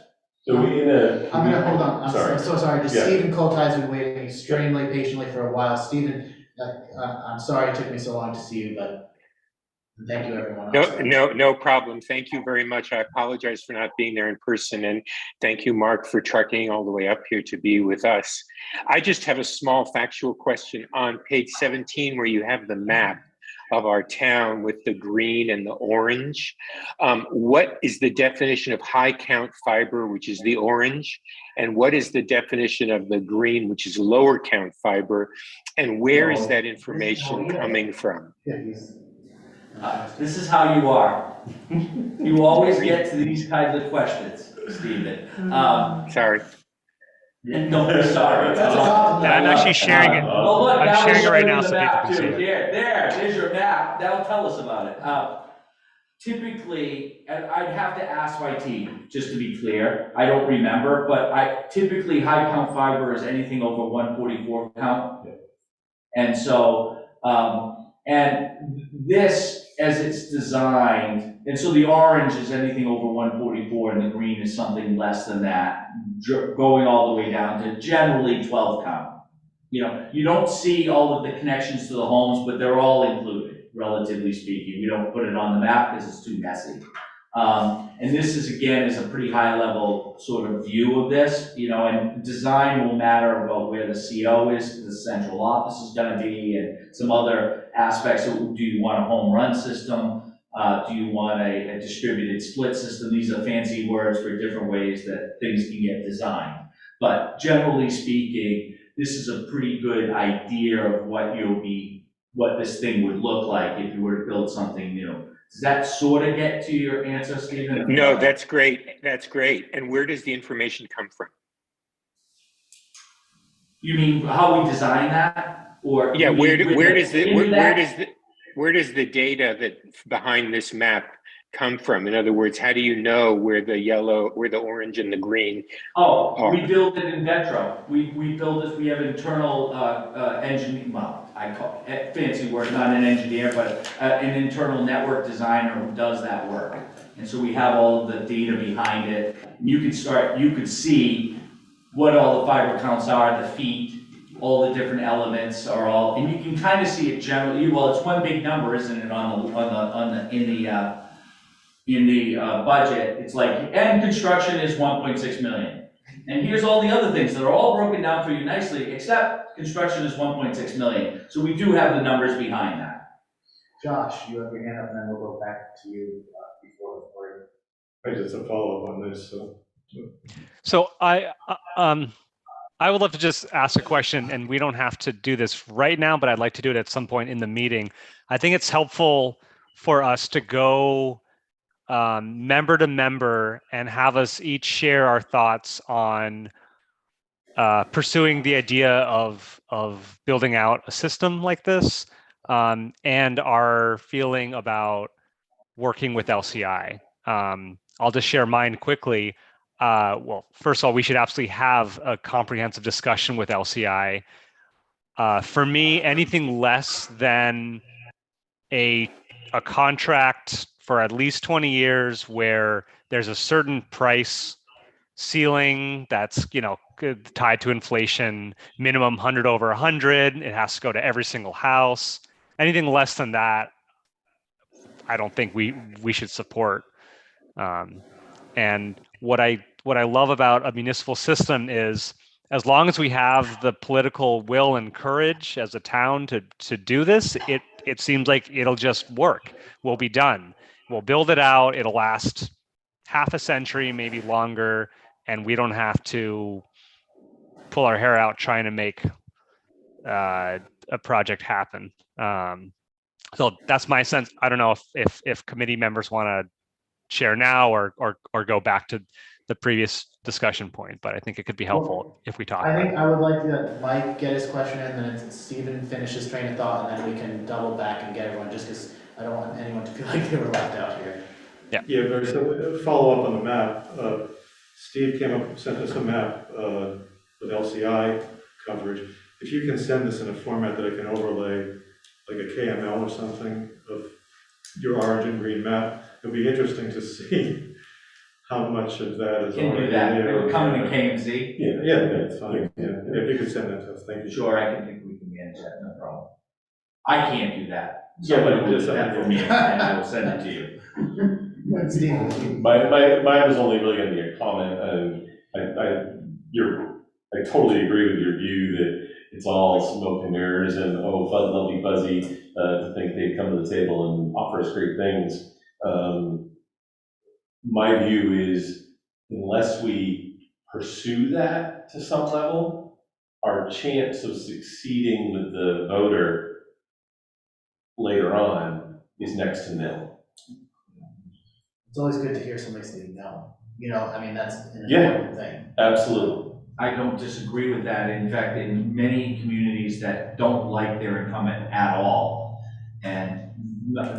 So we in a. I'm gonna, hold on, I'm so sorry, just Yeah. Stephen Coltie's been waiting extremely patiently for a while. Stephen, I'm sorry it took me so long to see you, but thank you, everyone else. No problem. Thank you very much. I apologize for not being there in person, and thank you, Mark, for trucking all the way up here to be with us. I just have a small factual question on page 17, where you have the map of our town with the green and the orange. What is the definition of high count fiber, which is the orange? And what is the definition of the green, which is lower count fiber? And where is that information coming from? This is how you are. You always get to these kinds of questions, Stephen. Sorry. No, sorry. I'm actually sharing it. Well, look, I'm now sharing it we're right now showing so the people map can see too. it. There's your map. That'll tell us about it. Typically, and I'd have to ask my team, just to be clear. I don't remember, but typically high count fiber is anything over 144 count. And so, and this, as it's designed, and so the orange is anything over 144 and the green is something less than that, going all the way down to generally 12 count. You don't see all of the connections to the homes, but they're all included, relatively speaking. We don't put it on the map because it's too messy. And this is, again, is a pretty high level sort of view of this, and design will matter about where the CO is, the central office is gonna be, and some other aspects. Do you want a home run system? Do you want a distributed split system? These are fancy words for different ways that things can get designed. But generally speaking, this is a pretty good idea of what this thing would look like if you were to build something new. Does that sort of get to your answer, Stephen? No, that's great. That's great. And where does the information come from? You mean how we design that, or yeah? Where does the data that behind this map come from? In other words, how do you know where the orange and the green are? We build it in Vetro. We build it. We have internal engineer. Well, I call it fancy word, not an engineer, but an internal network designer who does that work. And so we have all of the data behind it. You could see what all the fiber counts are, the feet, all the different elements are all, and you can kind of see it generally. Well, it's one big number, isn't it, in the budget? It's like, and construction is 1.6 million. And here's all the other things that are all broken down for you nicely, except construction is 1.6 million. So we do have the numbers behind that. Josh, you have your hand up, and then we'll go back to you before the board. I just a follow-up on this, So I would love to just ask a question, and we don't have to do this right now, but I'd like to do it at some point in the meeting. I think it's helpful for us to go member to member and have us each share our thoughts on pursuing the idea of building out a system like this, and our feeling about working with LCI. I'll just share mine quickly. Well, first of all, we should absolutely have a comprehensive discussion with LCI. For me, anything less than a contract for at least 20 years where there's a certain price ceiling that's, tied to inflation, minimum 100 over 100, it has to go to every single house. Anything less than that, I don't think we should support. And what I love about a municipal system is, as long as we have the political will and courage as a town to do this, it seems like it'll just work. We'll be done. We'll build it out. It'll last half a century, maybe longer, and we don't have to pull our hair out trying to make a project happen. So that's my sense. I don't know if committee members want to share now or go back to the previous discussion point, but I think it could be helpful if we talk. I think I would like to let Mike get his question in, then Stephen finish his train of thought, and then we can double back and get everyone, just because I don't want anyone to feel like they were left out here. Yeah, but so follow up on the map. Steve sent us a map with LCI coverage. If you can send this in a format that I can overlay, like a KML or something of your orange and green map, it'll be interesting to see how much of that is already there. It would come in KMZ. Yeah, it's fine. Yeah, if you could send that to us, thank you. Sure, I can think we can manage that, no problem. I can't do that. Yeah, but Somebody will just do that for me, and I will send it to you. Stephen. Mine was only really going to be a comment, and I totally agree with your view that it's all smoke and mirrors and lovely fuzzy to think they'd come to the table and offer us great things. My view is, unless we pursue that to some level, our chance of succeeding with the voter later on is next to nil. It's always good to hear somebody say no. That's an Yeah. important thing. Absolutely. I don't disagree with that. In fact, in many communities that don't like their incumbent at all, and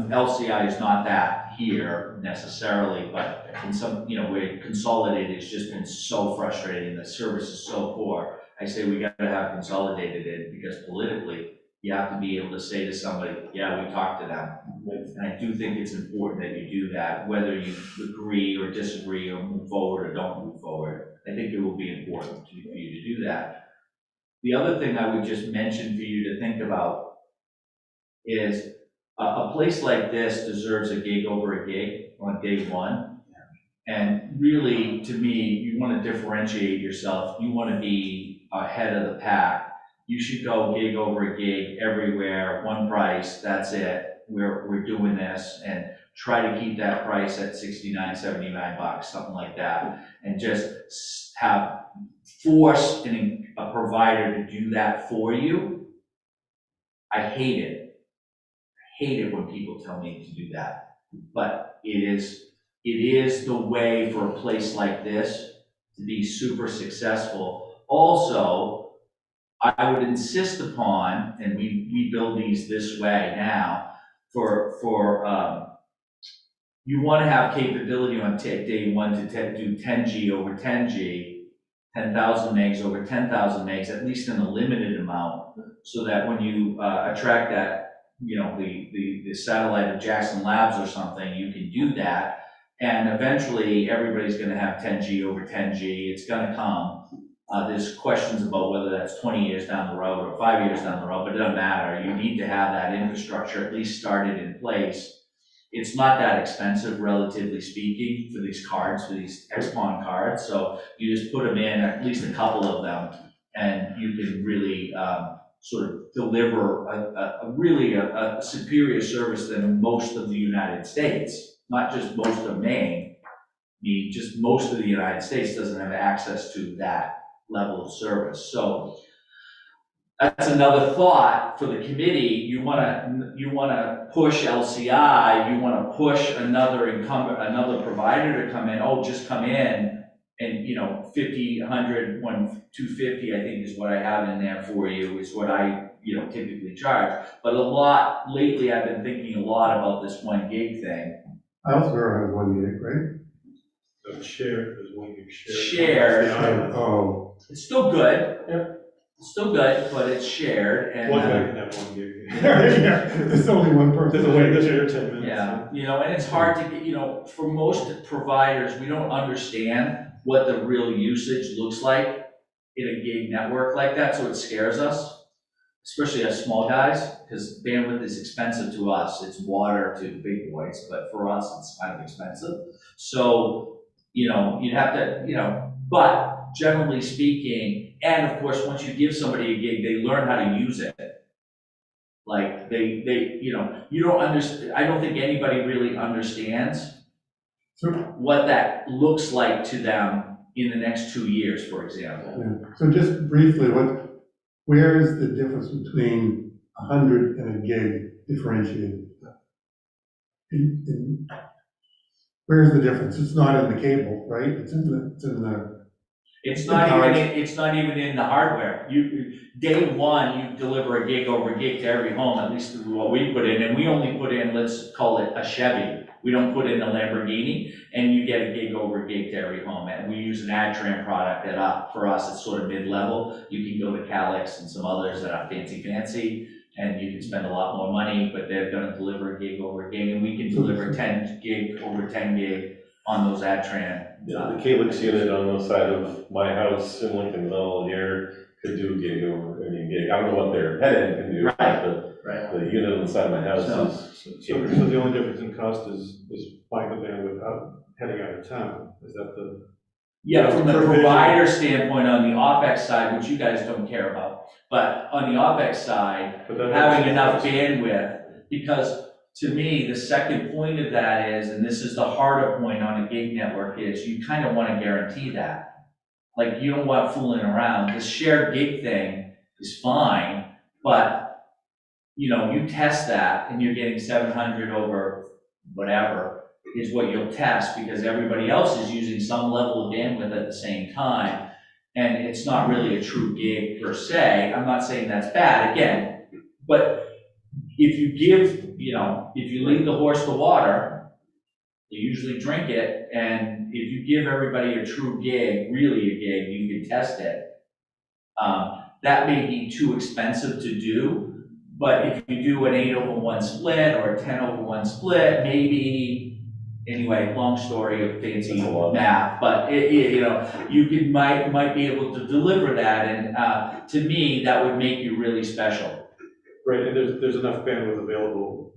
LCI is not that here necessarily, but in some, where consolidated has just been so frustrating, the service is so poor. I say we got to have consolidated in, because politically, you have to be able to say to somebody, yeah, we talked to them. And I do think it's important that you do that, whether you agree or disagree or move forward or don't move forward. I think it will be important for you to do that. The other thing I would just mention for you to think about is a place like this deserves a gig over a gig on day one. And really, to me, you want to differentiate yourself. You want to be ahead of the pack. You should go gig over a gig everywhere, one price, that's it. We're doing this, and try to keep that price at $69, $79, something like that, and just force a provider to do that for you. I hate it. I hate it when people tell me to do that, but it is the way for a place like this to be super successful. Also, I would insist upon, and we build these this way now, you want to have capability on day one to do 10G over 10G, 10,000 megs over 10,000 megs, at least in a limited amount, so that when you attract that, the satellite of Jackson Labs or something, you can do that. And eventually, everybody's gonna have 10G over 10G, it's gonna come. There's questions about whether that's 20 years down the road or 5 years down the road, but it doesn't matter. You need to have that infrastructure at least started in place. It's not that expensive, relatively speaking, for these cards, for these XPON cards. So you just put them in, at least a couple of them, and you can really sort of deliver a really superior service than most of the United States, not just most of Maine. I mean, just most of the United States doesn't have access to that level of service. So that's another thought for the committee. You wanna push LCI, you wanna push another another provider to come in. Oh, just come in and, 50, 100, 250, I think is what I have in there for you, is what I, typically charge. But lately I've been thinking a lot about this 1 gig thing. Elsewhere has 1 gig, right? Shared, there's 1 gig shared. Shared. Oh, It's still good. It's still good, but it's shared and. One guy can have 1 gig. there's only one person. There's a wait list here 10 minutes. Yeah, and it's hard to get, for most providers, we don't understand what the real usage looks like in a gig network like that, so it scares us, especially us small guys, because bandwidth is expensive to us. It's water to big boys, but for us, it's kind of expensive. So, you'd have to, but generally speaking, and of course, once you give somebody a gig, they learn how to use it. Like you don't understand, I don't think anybody really understands what that looks like to them in the next 2 years, for example. Yeah. So just briefly, where is the difference between 100 and a gig differentiated? Where's the difference? It's not in the cable, right? It's in the. It's not even in the hardware. Day one, you deliver a gig over gig to every home, at least what we put in, and we only put in, let's call it a Chevy. We don't put in a Lamborghini, and you get a gig over gig to every home. And we use an AdTran product that for us, it's sort of mid-level. You can go to Calix and some others that are fancy, and you can spend a lot more money, but they're gonna deliver a gig over gig, and we can deliver 10 gig over 10 gig on those AdTran. Yeah, the Calix unit on the side of my house in Lincolnville here could do a gig over, gig. I don't know what their head end can do, Right. but the unit on the side of my house is. So the only difference in cost is buying the bandwidth heading out of town. Is that the? Yeah, from the provider standpoint on the OpEx side, which you guys don't care about, but on the OpEx side, having enough bandwidth, because to me, the second point of that is, and this is the harder point on a gig network, is you kind of want to guarantee that. Like, you don't want fooling around. The shared gig thing is fine, but you test that and you're getting 700 over whatever is what you'll test, because everybody else is using some level of bandwidth at the same time, and it's not really a true gig per se. I'm not saying that's bad, again, but if you give, if you lead the horse to water, they usually drink it, and if you give everybody a true gig, really a gig, you can test it. That may be too expensive to do, but if you do an 8/1 split or a 10/1 split, maybe, anyway, long story of fancy math, but you might be able to deliver that, and to me, that would make you really special. Right, and there's enough bandwidth available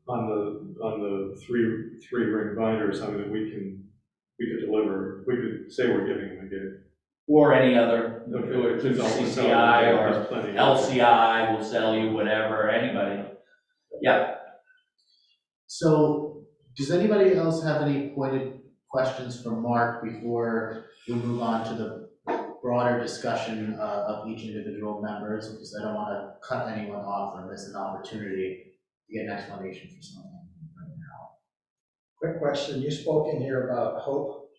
on the three ring binder or something that we could deliver. We could say we're giving them a gig. Or any other, Okay. or it could be CCI or plenty. LCI will sell you whatever, anybody. Yeah. So, does anybody else have any pointed questions for Mark before we move on to the broader discussion of each individual members? Because I don't want to cut anyone off or miss an opportunity to get an explanation for something right now. Quick question, you spoke in here about Hope,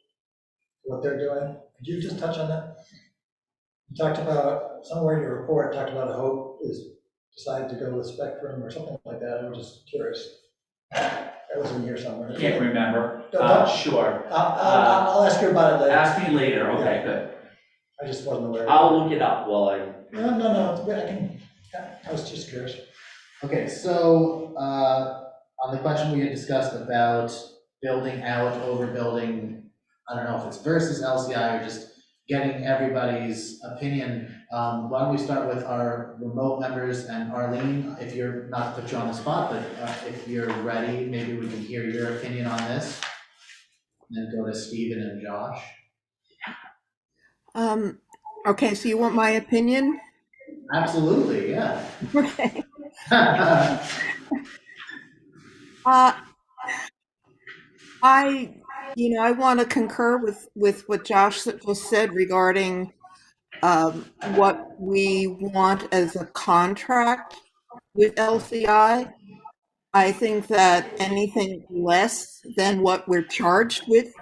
what they're doing. Could you just touch on that? You talked about, somewhere in your report, talked about Hope is decided to go with Spectrum or something like that. I'm just curious. That was in here somewhere. Can't remember. Sure. I'll ask you about it later. Ask me later. Okay, good. I just wasn't aware. I'll look it up while I. No, it's good. I was just curious. Okay, so on the question we had discussed about building out, overbuilding, I don't know if it's versus LCI or just getting everybody's opinion. Why don't we start with our remote members, and Arlene, if you're, not to put you on the spot, but if you're ready, maybe we can hear your opinion on this. And then go to Stephen and Josh. Okay, so you want my opinion? Absolutely, yeah. Okay. I want to concur with what Josh just said regarding what we want as a contract with LCI. I think that anything less than what we're charged with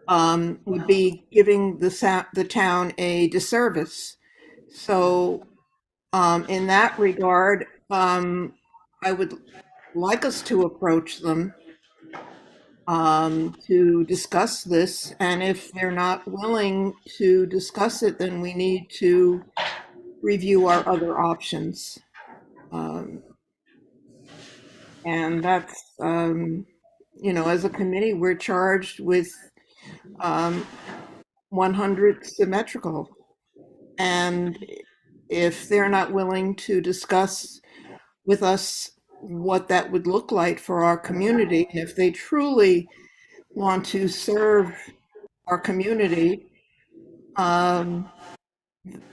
would be giving the town a disservice. So, in that regard, I would like us to approach them to discuss this. And if they're not willing to discuss it, then we need to review our other options. And that's, as a committee, we're charged with 100 symmetrical. And if they're not willing to discuss with us what that would look like for our community, and if they truly want to serve our community,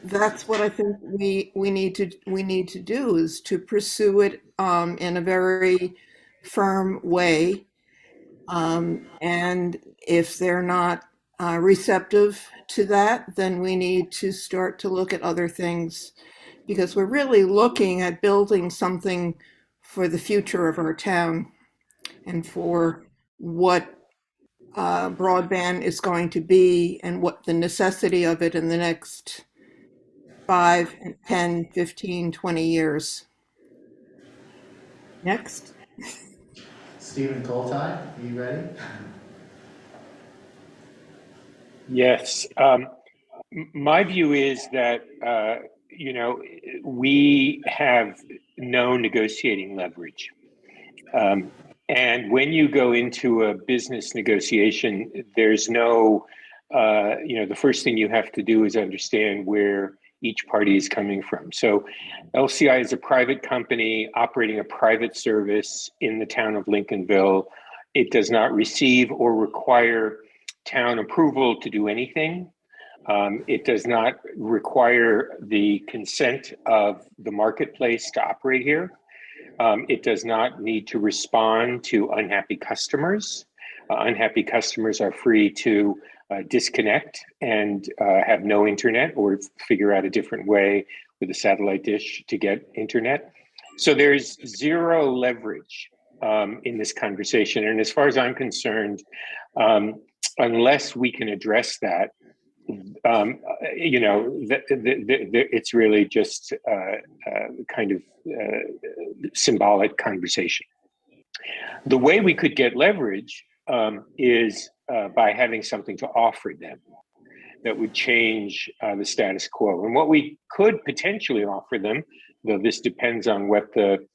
that's what I think we need to do, is to pursue it in a very firm way. And if they're not receptive to that, then we need to start to look at other things, because we're really looking at building something for the future of our town and for what broadband is going to be and what the necessity of it in the next 5, 10, 15, 20 years. Next. Stephen Colti, are you ready? Yes. My view is that, we have no negotiating leverage. And when you go into a business negotiation, there's no, the first thing you have to do is understand where each party is coming from. So LCI is a private company operating a private service in the town of Lincolnville. It does not receive or require town approval to do anything. It does not require the consent of the marketplace to operate here. It does not need to respond to unhappy customers. Unhappy customers are free to disconnect and have no internet, or figure out a different way with a satellite dish to get internet. So there's zero leverage in this conversation. And as far as I'm concerned, unless we can address that, it's really just kind of symbolic conversation. The way we could get leverage is by having something to offer them that would change the status quo. And what we could potentially offer them, though this depends on what the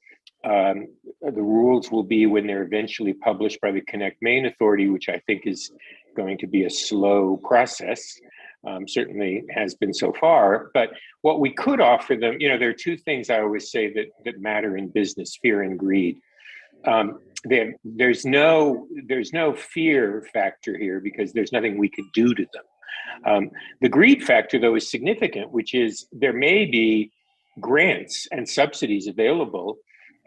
rules will be when they're eventually published by the Connect Maine Authority, which I think is going to be a slow process. Certainly has been so far. But what we could offer them, there are two things I always say that matter in business: fear and greed. There's no fear factor here because there's nothing we could do to them. The greed factor, though, is significant, which is there may be grants and subsidies available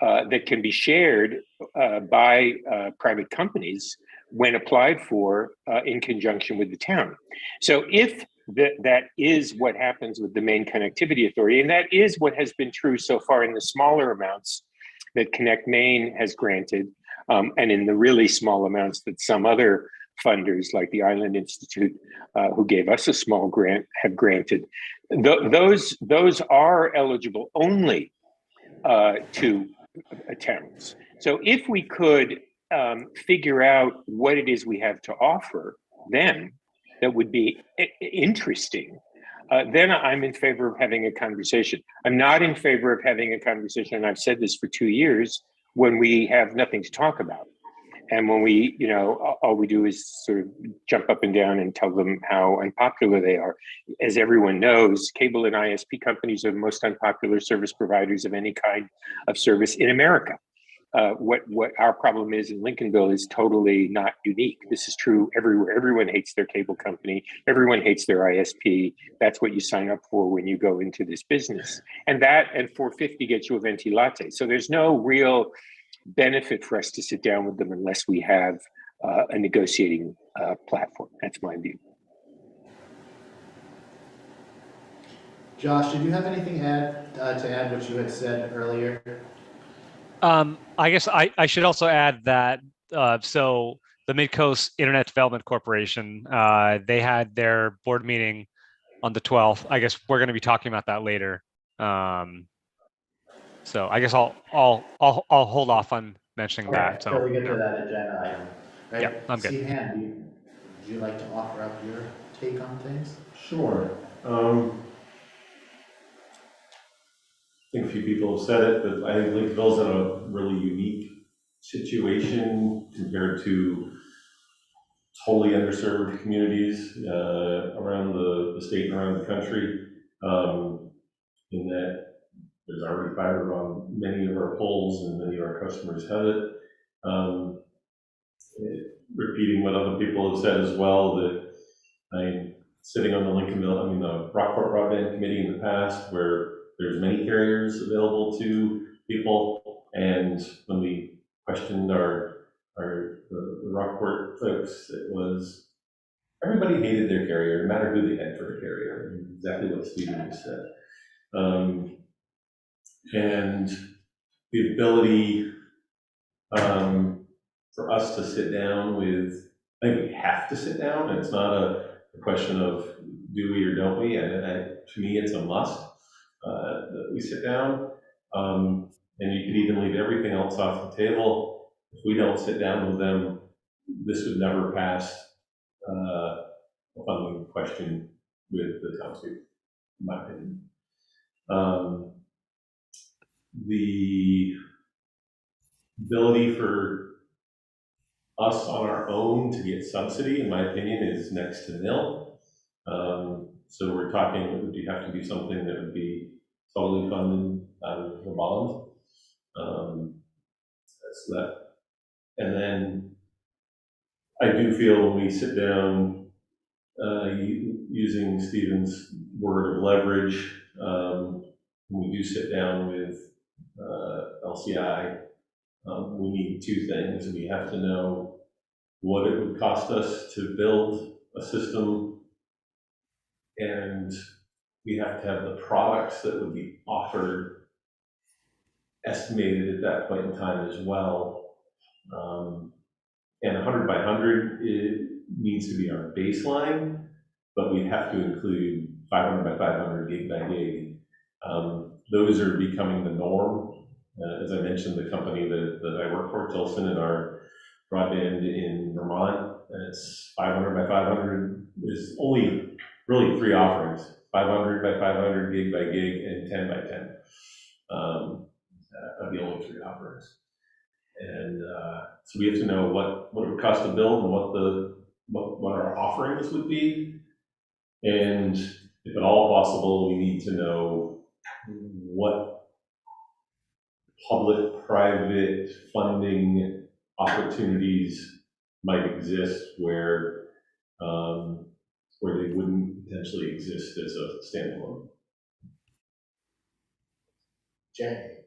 that can be shared by private companies when applied for in conjunction with the town. So if that is what happens with the Maine Connectivity Authority, and that is what has been true so far in the smaller amounts that Connect Maine has granted, and in the really small amounts that some other funders like the Island Institute, who gave us a small grant, have granted, those are eligible only to towns. So if we could figure out what it is we have to offer them that would be interesting, then I'm in favor of having a conversation. I'm not in favor of having a conversation, and I've said this for 2 years, when we have nothing to talk about. And when we, all we do is sort of jump up and down and tell them how unpopular they are. As everyone knows, cable and ISP companies are the most unpopular service providers of any kind of service in America. What our problem is in Lincolnville is totally not unique. This is true everywhere. Everyone hates their cable company. Everyone hates their ISP. That's what you sign up for when you go into this business. And $4.50 gets you a venti latte. So there's no real benefit for us to sit down with them unless we have a negotiating platform. That's my view. Josh, did you have anything to add what you had said earlier? I guess I should also add that so the Midcoast Internet Development Corporation, they had their board meeting on the 12th. I guess we're going to be talking about that later. So I guess I'll hold off on mentioning that. Until So we get to that agenda item. Right? Yeah, I'm good. Steve Hand, would you like to offer up your take on things? Sure. I think a few people have said it, but I think Lincolnville's in a really unique situation compared to totally underserved communities around the state and around the country, in that there's already fiber on many of our poles and many of our customers have it. Repeating what other people have said as well, that I'm sitting on the Rockport Broadband Committee in the past where there's many carriers available to people, and when we questioned the Rockport folks, it was everybody hated their carrier, no matter who they had for a carrier. Exactly what Stephen just said. And the ability for us to sit down with, I think we have to sit down, and it's not a question of do we or don't we, and to me it's a must that we sit down, and you could even leave everything else off the table. If we don't sit down with them, this would never pass a funding question with the townspeople, in my opinion. The ability for us on our own to get subsidy, in my opinion, is next to nil. So we're talking, would you have to do something that would be totally funded out of the bond? That's that. And then I do feel when we sit down, using Stephen's word of leverage, when we do sit down with LCI, we need two things. We have to know what it would cost us to build a system, and we have to have the products that would be offered estimated at that point in time as well. And 100 by 100, it needs to be our baseline, but we have to include 500 by 500, gig by gig. Those are becoming the norm. As I mentioned, the company that I work for, Tilson, and our broadband in Vermont, it's 500 by 500. There's only really three offerings: 500 by 500, gig by gig, and 10 by 10. Are the only three offerings. And so we have to know what it would cost to build and what our offerings would be. And if at all possible, we need to know what public-private funding opportunities might exist where they wouldn't potentially exist as a standalone. Jay.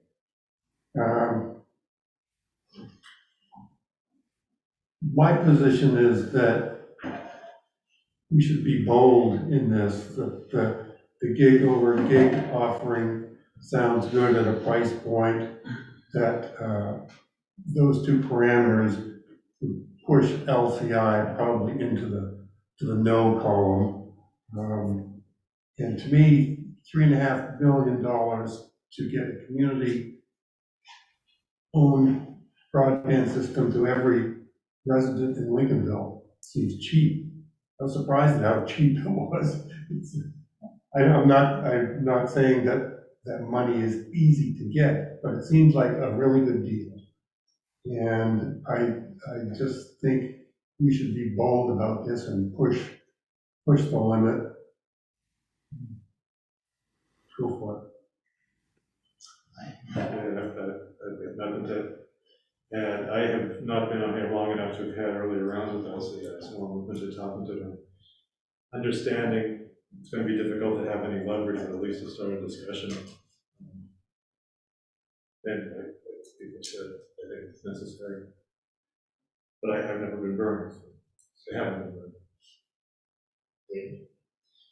My position is that we should be bold in this, that the gig over gig offering sounds good at a price point, that those two parameters would push LCI probably into the no column. And to me, $3.5 million to get a community-owned broadband system to every resident in Lincolnville seems cheap. I was surprised at how cheap it was. I'm not saying that money is easy to get, but it seems like a really good deal. And I just think we should be bold about this and push the limit. Go for it. Yeah, I've nothing to, and I have not been on here long enough to have had earlier rounds with LCI, so I'm open to talking to them. Understanding it's going to be difficult to have any leverage, but at least to start a discussion. And like people said, I think it's necessary. But I've never been burned, so they haven't been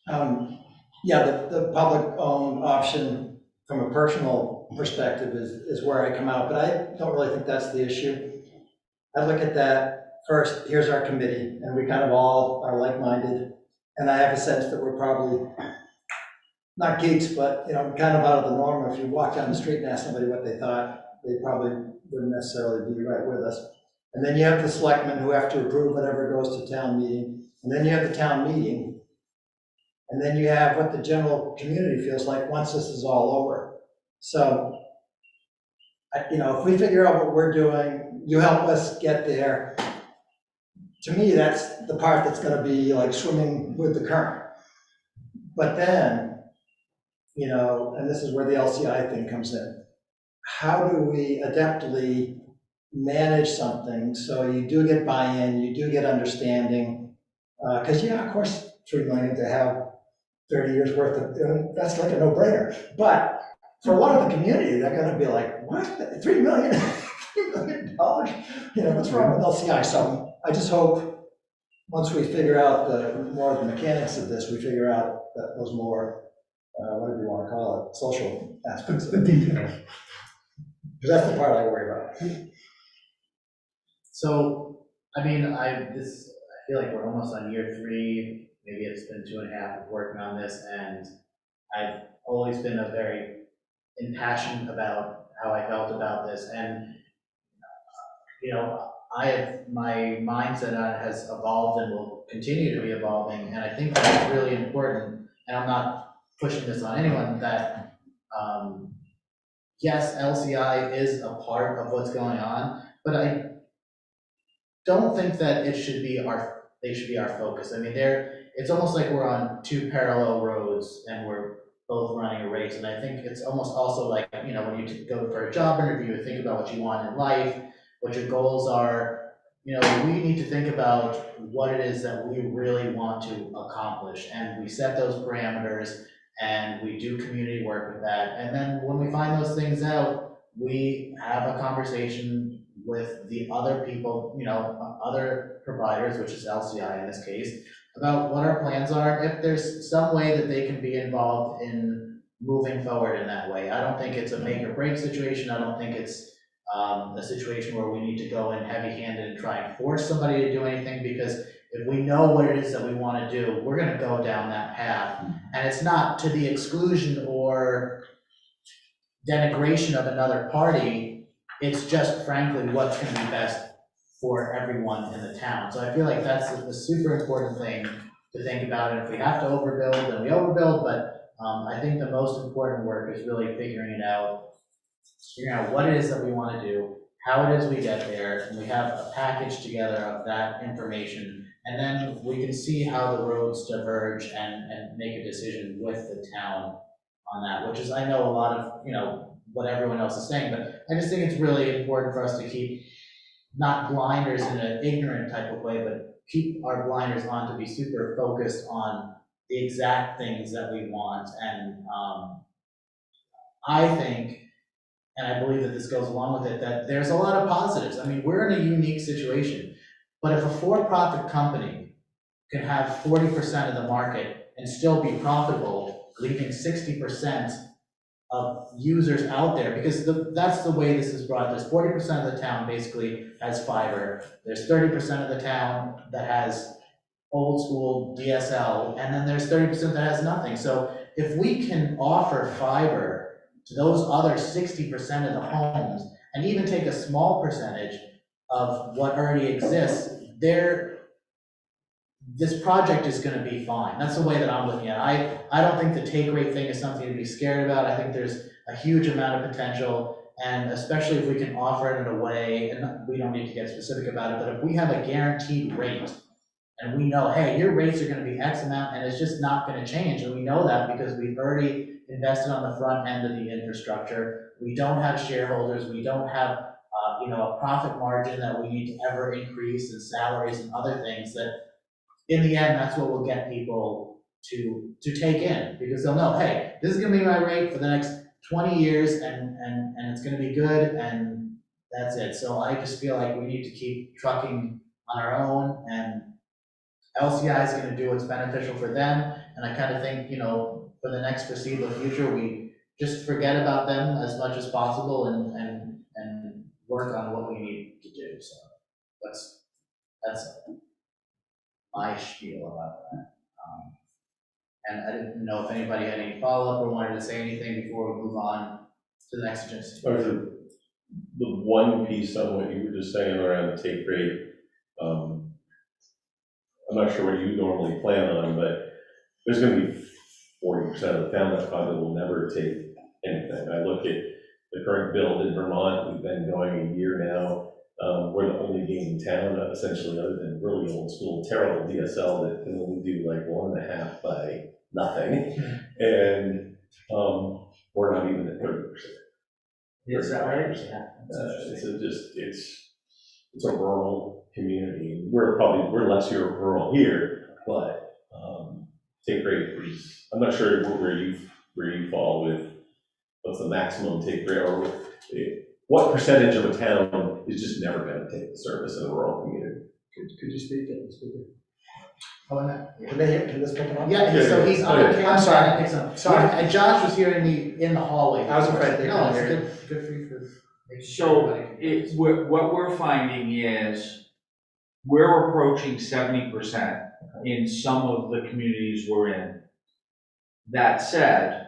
burned. Yeah, the public-owned option from a personal perspective is where I come out, but I don't really think that's the issue. I look at that first, here's our committee, and we kind of all are like-minded, and I have a sense that we're probably not geeks, but kind of out of the norm. If you walk down the street and ask somebody what they thought, they probably wouldn't necessarily be right with us. And then you have the selectmen who have to approve whatever goes to town meeting, and then you have the town meeting. And then you have what the general community feels like once this is all over. So, if we figure out what we're doing, you help us get there. To me, that's the part that's going to be like swimming with the current. But then, and this is where the LCI thing comes in. How do we adeptly manage something so you do get buy-in, you do get understanding? Because, of course, $3 million to have 30 years worth of, that's like a no-brainer. But for a lot of the community, they're going to be like, what? $3 million? $3 million? What's wrong with LCI? So I just hope once we figure out more of the mechanics of this, we figure out that those more, whatever you want to call it, social aspects. The details. Because that's the part I worry about. So, I feel like we're almost on year 3. Maybe it's been 2.5 of working on this, and I've always been very impassioned about how I felt about this. And, my mindset on it has evolved and will continue to be evolving. And I think that's really important. And I'm not pushing this on anyone that, yes, LCI is a part of what's going on, but I don't think that they should be our focus. I mean, it's almost like we're on 2 parallel roads and we're both running a race. And I think it's almost also like, when you go for a job interview, think about what you want in life, what your goals are. We need to think about what it is that we really want to accomplish. And we set those parameters and we do community work with that. And then when we find those things out, we have a conversation with the other people, other providers, which is LCI in this case, about what our plans are, if there's some way that they can be involved in moving forward in that way. I don't think it's a make or break situation. I don't think it's a situation where we need to go in heavy-handed and try and force somebody to do anything, because if we know what it is that we want to do, we're going to go down that path. And it's not to the exclusion or denigration of another party. It's just, frankly, what's going to be best for everyone in the town. So I feel like that's the super important thing to think about. And if we have to overbuild, then we overbuild. But I think the most important work is really figuring out what it is that we want to do, how it is we get there, and we have a package together of that information. And then we can see how the roads diverge and make a decision with the town on that, which is, I know, a lot of, what everyone else is saying, but I just think it's really important for us to keep not blinders in an ignorant type of way, but keep our blinders on to be super focused on the exact things that we want. And I think, and I believe that this goes along with it, that there's a lot of positives. I mean, we're in a unique situation, but if a for-profit company can have 40% of the market and still be profitable, leaving 60% of users out there, because that's the way this is brought. There's 40% of the town basically has fiber. There's 30% of the town that has old school DSL, and then there's 30% that has nothing. So if we can offer fiber to those other 60% of the homes, and even take a small percentage of what already exists, this project is going to be fine. That's the way that I'm looking at it. I don't think the take rate thing is something to be scared about. I think there's a huge amount of potential. and especially if we can offer it in a way, and we don't need to get specific about it, but if we have a guaranteed rate, and we know, hey, your rates are gonna be X amount, and it's just not gonna change, and we know that because we've already invested on the front end of the infrastructure. We don't have shareholders, we don't have, a profit margin that we need to ever increase, and salaries and other things, that in the end, that's what will get people to take in, because they'll know, hey, this is gonna be my rate for the next 20 years, and it's gonna be good, and that's it. So I just feel like we need to keep trucking on our own, and LCI is gonna do what's beneficial for them, and I kind of think, for the next foreseeable future, we just forget about them as much as possible, and work on what we need to do, so that's my spiel about that. And I didn't know if anybody had any follow-up or wanted to say anything before we move on to the next agenda. The one piece on what you were just saying around the take rate, I'm not sure what you normally plan on, but there's going to be 40% of the town that probably will never take anything. I look at the current build in Vermont, we've been going a year now. We're the only game in town, essentially, other than really old school, terrible DSL that can only do like 1.5 by nothing. And we're not even at 30%. Is that right? Yeah. It's a rural community. We're less rural here, but take rate is, I'm not sure where you fall with what's the maximum take rate, or what percentage of a town is just never going to take the service in a rural community. Could you speak at the speaker? Oh, no. Can they hear, can this pick it up? Yeah, so he's on camera. I'm sorry. I think so. Sorry. And Josh was here in the hallway. I was afraid they No, couldn't it's good for you for making sure So everybody can- what we're finding is we're approaching 70% in some of the communities we're in. That said,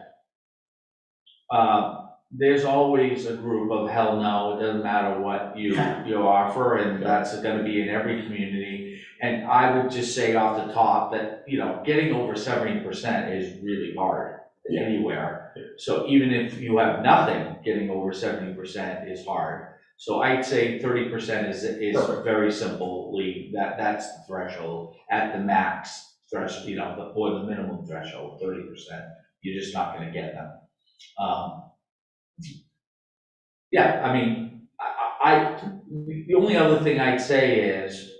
there's always a group of hell no, it doesn't matter what you offer, and that's gonna be in every community. And I would just say off the top that, getting over 70% is really hard anywhere. So even if you have nothing, getting over 70% is hard. So I'd say 30% is very simply, that's the threshold at the max threshold, or the minimum threshold, 30%. You're just not gonna get them. Yeah, I mean, the only other thing I'd say is,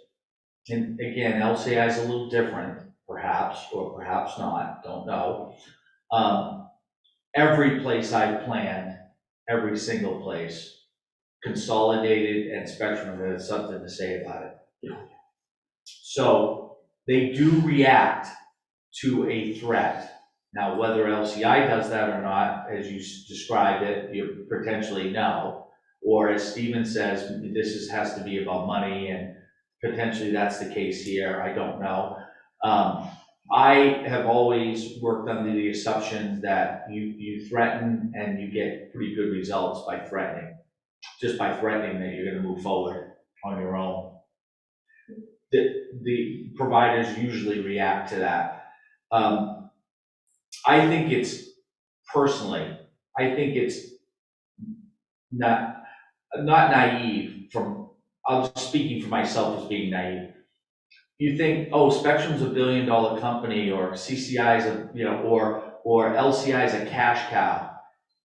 and again, LCI is a little different, perhaps, or perhaps not, don't know. Every place I planned, every single place, Consolidated and Spectrum has something to say about it. So they do react to a threat. Now, whether LCI does that or not, as you described it, you potentially know. Or as Stephen says, has to be about money, and potentially that's the case here, I don't know. I have always worked under the assumption that you threaten and you get pretty good results by threatening. Just by threatening that you're gonna move forward on your own. The providers usually react to that. I think it's not naive I'm just speaking for myself as being naive. You think, Spectrum's a $1 billion company, or CCI's or LCI's a cash cow.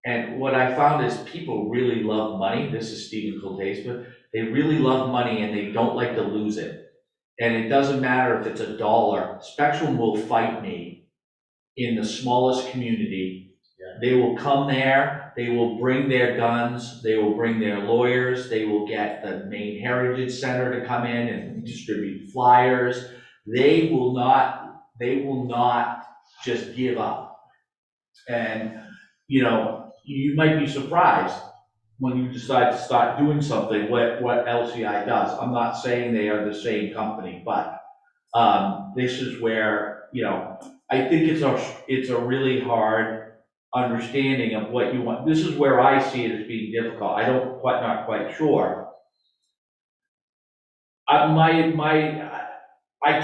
And what I found is people really love money. This is Stephen Coltace, but they really love money and they don't like to lose it. And it doesn't matter if it's $1. Spectrum will fight me in the smallest community. They will come there, they will bring their guns, they will bring their lawyers, they will get the Maine Heritage Center to come in and distribute flyers. They will not just give up. And, you might be surprised when you decide to start doing something, what LCI does. I'm not saying they are the same company, but this is where, I think it's a really hard understanding of what you want. This is where I see it as being difficult. Not quite sure. I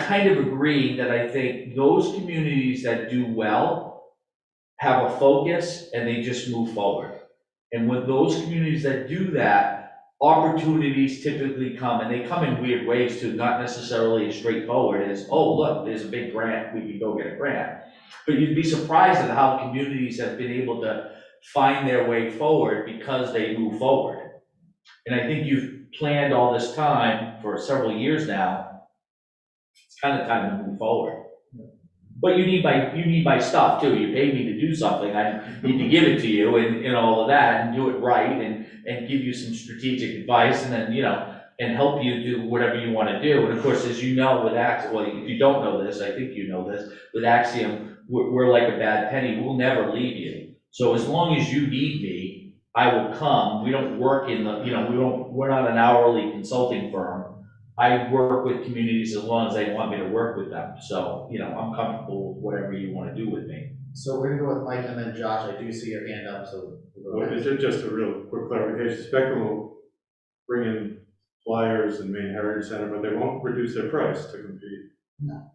kind of agree that I think those communities that do well have a focus and they just move forward. And with those communities that do that, opportunities typically come, and they come in weird ways too, not necessarily as straightforward as, oh, look, there's a big grant, we can go get a grant. But you'd be surprised at how communities have been able to find their way forward because they move forward. And I think you've planned all this time for several years now. It's kind of time to move forward. But you need my stuff too. You pay me to do something. I need to give it to you and all of that and do it right and give you some strategic advice and then, and help you do whatever you want to do. And of course, as you know, with Axiom, well, if you don't know this, I think you know this, with Axiom, we're like a bad penny. We'll never leave you. So as long as you need me, I will come. We don't work in the, we're not an hourly consulting firm. I work with communities as long as they want me to work with them. So, I'm comfortable with whatever you want to do with me. So we're gonna go with Mike and then Josh. I do see your hand up, so. we'll go Well, next. just a real quick clarification, Spectrum will bring in flyers and Maine Heritage Center, but they won't reduce their price to compete. No.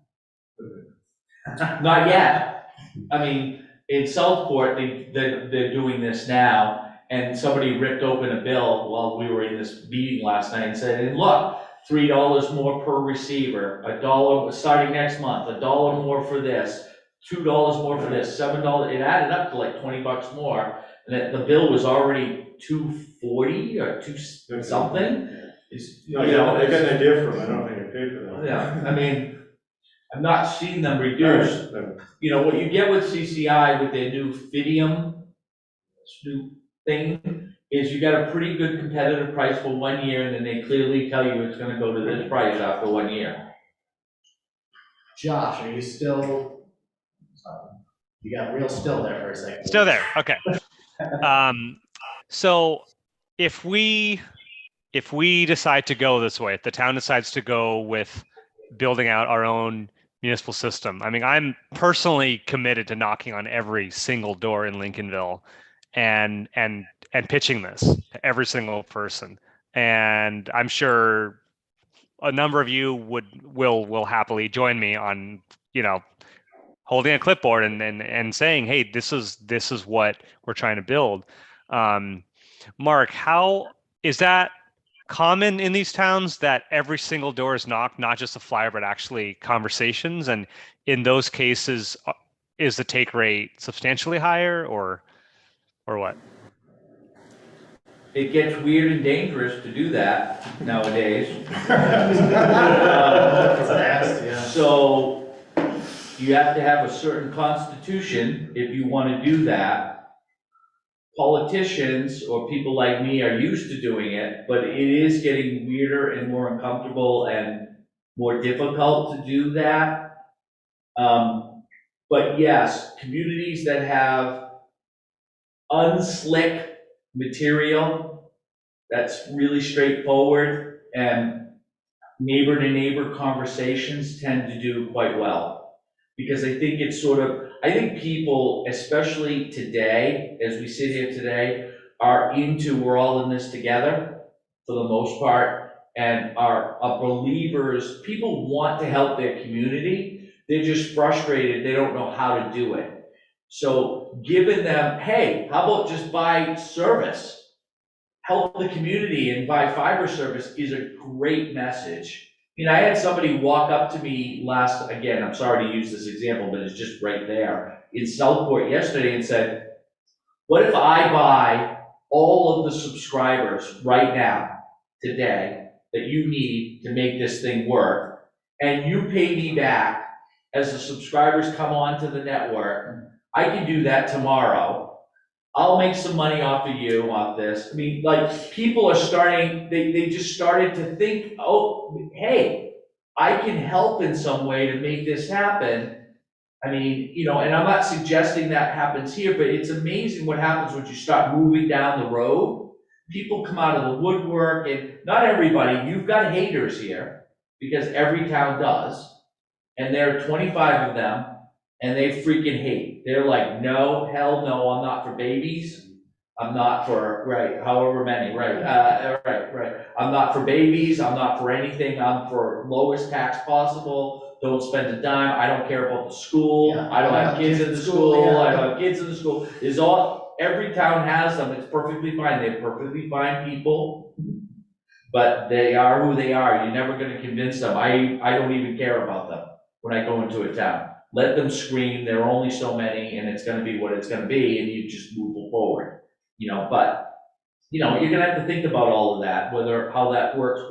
Not yet. I mean, in Southport, they're doing this now, and somebody ripped open a bill while we were in this meeting last night and said, and look, $3 more per receiver, $1 starting next month, $1 more for this, $2 more for this, $7. It added up to like $20 more, and the bill was already $240 or two something. It's, I got an idea from it, I don't think I paid for that. Yeah, I mean, I've not seen them reduce. What you get with CCI with their new Fidium thing is you got a pretty good competitive price for 1 year, and then they clearly tell you it's gonna go to this price after 1 year. Josh, are you still? Sorry. You got real still there for a second. Still there. Okay. So if we decide to go this way, if the town decides to go with building out our own municipal system, I mean, I'm personally committed to knocking on every single door in Lincolnville and pitching this to every single person. And I'm sure a number of you will happily join me on, holding a clipboard and saying, hey, this is what we're trying to build. Mark, how is that common in these towns that every single door is knocked, not just a flyer, but actually conversations? And in those cases, is the take rate substantially higher or what? It gets weird and dangerous to do that nowadays. So you have to have a certain constitution if you want to do that. Politicians or people like me are used to doing it, but it is getting weirder and more uncomfortable and more difficult to do that. But yes, communities that have unslick material that's really straightforward and neighbor to neighbor conversations tend to do quite well. Because I think it's I think people, especially today, as we sit here today, are into we're all in this together for the most part, and are believers. People want to help their community. They're just frustrated. They don't know how to do it. So giving them, hey, how about just buy service? Help the community and buy fiber service is a great message. I had somebody walk up to me again, I'm sorry to use this example, but it's just right there, in Southport yesterday and said, what if I buy all of the subscribers right now, today, that you need to make this thing work, and you pay me back as the subscribers come onto the network? I can do that tomorrow. I'll make some money off of you off this. I mean, like, people are starting, they just started to think, oh, hey, I can help in some way to make this happen. I mean, and I'm not suggesting that happens here, but it's amazing what happens when you start moving down the road. People come out of the woodwork, and not everybody, you've got haters here, because every town does, and there are 25 of them, and they freaking hate. They're like, no, hell no, I'm not for babies. I'm not for, however many, right. I'm not for babies, I'm not for anything, I'm for lowest tax possible, don't spend a dime, I don't care about the school, I don't have kids in the school, I don't have kids in the school. Is all, every town has them, it's perfectly fine, they're perfectly fine people, but they are who they are, you're never gonna convince them, I don't even care about them when I go into a town. Let them scream, there are only so many, and it's gonna be what it's gonna be, and you just move forward, but, you're gonna have to think about all of that, how that works.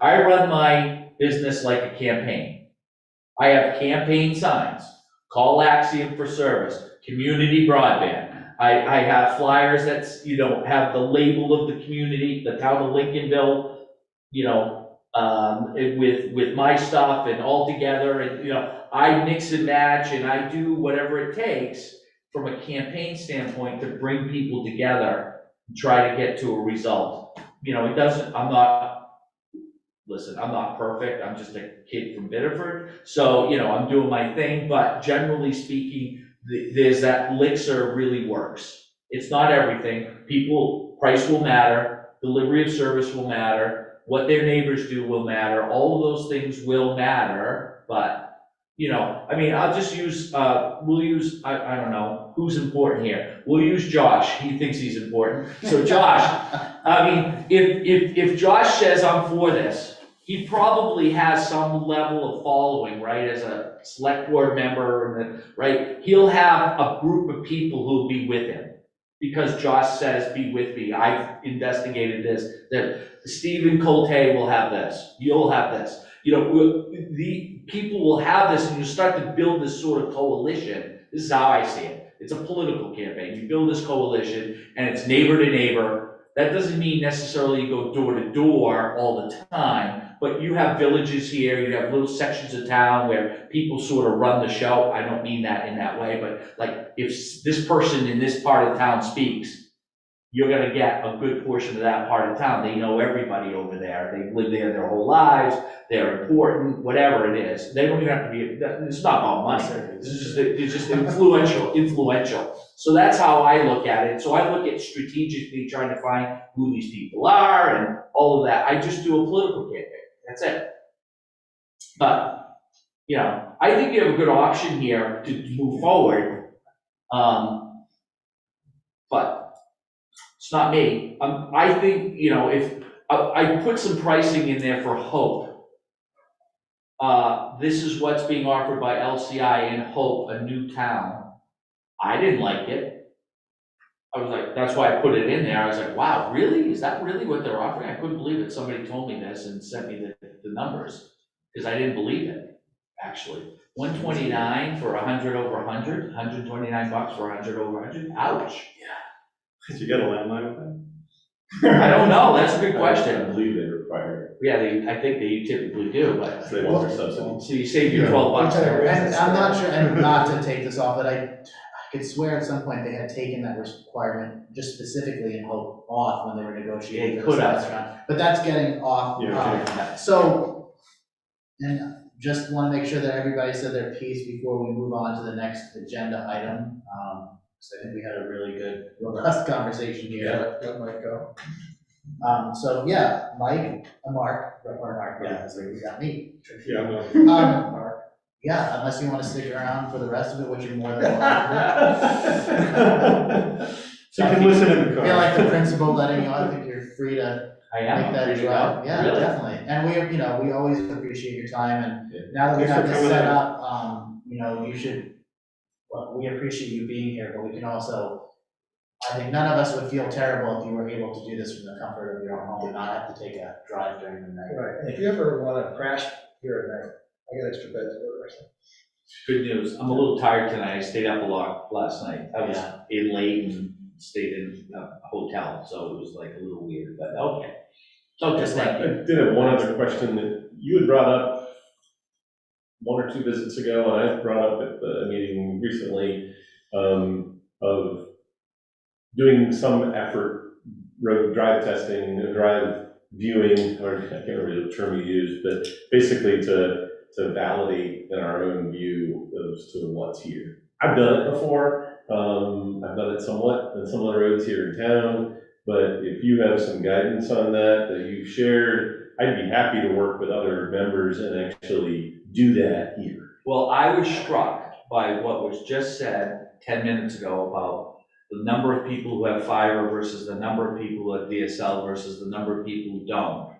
I run my business like a campaign. I have campaign signs, call Axiom for service, community broadband. I have flyers that's, have the label of the community, the town of Lincolnville, with my stuff and all together, and, I mix and match and I do whatever it takes from a campaign standpoint to bring people together and try to get to a result. I'm not perfect, I'm just a kid from Biddeford, so, I'm doing my thing, but generally speaking, there's that elixir really works. It's not everything. Price will matter, delivery of service will matter, what their neighbors do will matter, all of those things will matter, but, I'll just use, we'll use, I don't know, who's important here? We'll use Josh, he thinks he's important. So Josh, if Josh says I'm for this, he probably has some level of following, right, as a select board member, right? He'll have a group of people who'll be with him because Josh says, be with me. I've investigated this, that Stephen Colte will have this, you'll have this. The people will have this, and you start to build this sort of coalition. This is how I see it. It's a political campaign. You build this coalition, and it's neighbor to neighbor. That doesn't mean necessarily you go door to door all the time, but you have villages here, you have little sections of town where people sort of run the show. I don't mean that in that way, but like if this person in this part of town speaks, you're gonna get a good portion of that part of town. They know everybody over there. They've lived there their whole lives. They're important, whatever it is. They don't even have to be, it's not about money. It's just influential. So that's how I look at it. So I look at strategically trying to find who these people are and all of that. I just do a political campaign. That's it. But, I think you have a good option here to move forward. But it's not me. I think, if I put some pricing in there for Hope. This is what's being offered by LCI in Hope, a new town. I didn't like it. I was like, that's why I put it in there. I was like, wow, really? Is that really what they're offering? I couldn't believe it. Somebody told me this and sent me the numbers because I didn't believe it, actually. 129 for 100 over 100, 129 bucks for 100 over 100. Ouch. Did you get a landline with that? I don't know, that's a good question. I believe they require it. Yeah, I think they typically do, but, So they want their subsidy. so you save your 12 bucks there. And I'm not sure, and not to take this off, but I could swear at some point they had taken that requirement just specifically in Hope off when they were negotiating. They for could this have. last round. But that's getting off. Yeah, So, and just want to make sure that everybody said their piece before we move on to the next agenda item. So I think we had a really good, robust conversation here. That might go. So yeah, Mike, Mark, yeah, so we got me. Yeah, no. Yeah, unless you want to stick around for the rest of it, which you're more than welcome. So you can listen in the car. I feel like the principal letting you on, I think you're free to I am. make that Pretty drive. well. Yeah, Really? definitely. And we always appreciate your time, and Yeah. now that we Thanks have for this coming set in. up, you should, well, we appreciate you being here, but we can also, I think none of us would feel terrible if you were able to do this from the comfort of your own home and not have to take a drive during the night. Right, and if you ever want to crash here at night, I got extra beds to go to rest. Good news, I'm a little tired tonight, I stayed up a lot last night. I was in late and stayed in a hotel, so it was like a little weird, but okay. Okay, thank I you. did have one other question that you had brought up 1 or 2 visits ago, and I brought up at the meeting recently, of doing some effort, road drive testing, drive viewing, or I can't remember the term you used, but basically to validate in our own view as to what's here. I've done it before. I've done it somewhat on some of the roads here in town, but if you have some guidance on that you've shared, I'd be happy to work with other members and actually do that here. Well, I was struck by what was just said 10 minutes ago about the number of people who have fiber versus the number of people who have DSL versus the number of people who don't.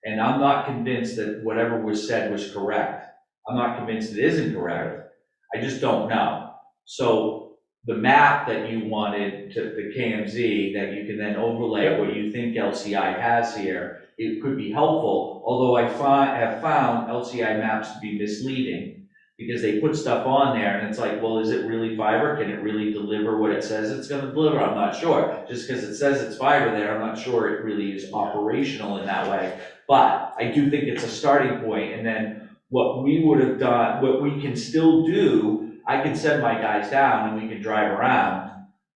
And I'm not convinced that whatever was said was correct. I'm not convinced it isn't correct. I just don't know. So the map that you wanted to the KMZ that you can then overlay what you think LCI has here, it could be helpful. Although I have found LCI maps to be misleading because they put stuff on there and it's like, well, is it really fiber? Can it really deliver what it says it's going to deliver? I'm not sure. Just because it says it's fiber there, I'm not sure it really is operational in that way. But I do think it's a starting point. And then what we would have done, what we can still do, I can send my guys down and we can drive around,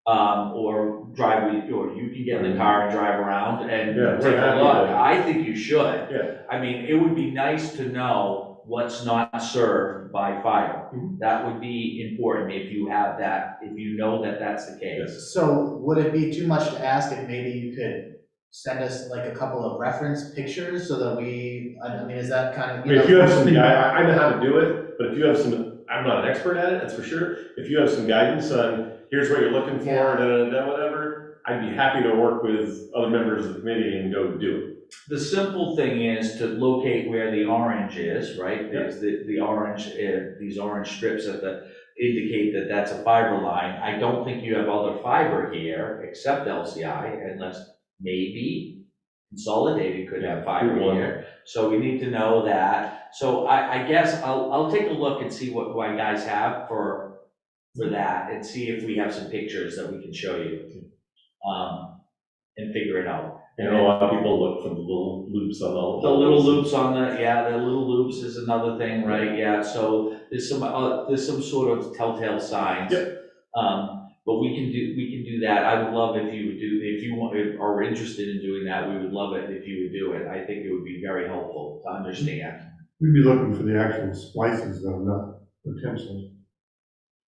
or you can get in the car and drive around and take a look. I think you should. Yeah. I mean, it would be nice to know what's not served by fiber. That would be important if you have that, if you know that that's the case. So would it be too much to ask if maybe you could send us like a couple of reference pictures so that I mean, is that kind of, I mean, if you have some, I know how to do it, but if you have some, I'm not an expert at it, that's for sure. If you have some guidance on, here's what you're looking for, whatever, I'd be happy to work with other members of the committee and go do it. The simple thing is to locate where the orange is, right? There's the orange, these orange strips indicate that that's a fiber line. I don't think you have other fiber here except LCI, unless maybe Consolidated could have fiber here. So we need to know that. So I guess I'll take a look and see what my guys have for that and see if we have some pictures that we can show you, and figure it out. And a lot of people look for the little loops on all the little loops on the little loops is another thing, right? Yeah, so there's some sort of telltale signs. Yep. But we can do that. I would love if you would if you are interested in doing that, we would love it if you would do it. I think it would be very helpful to understand. We'd be looking for the actual splices though, not potential.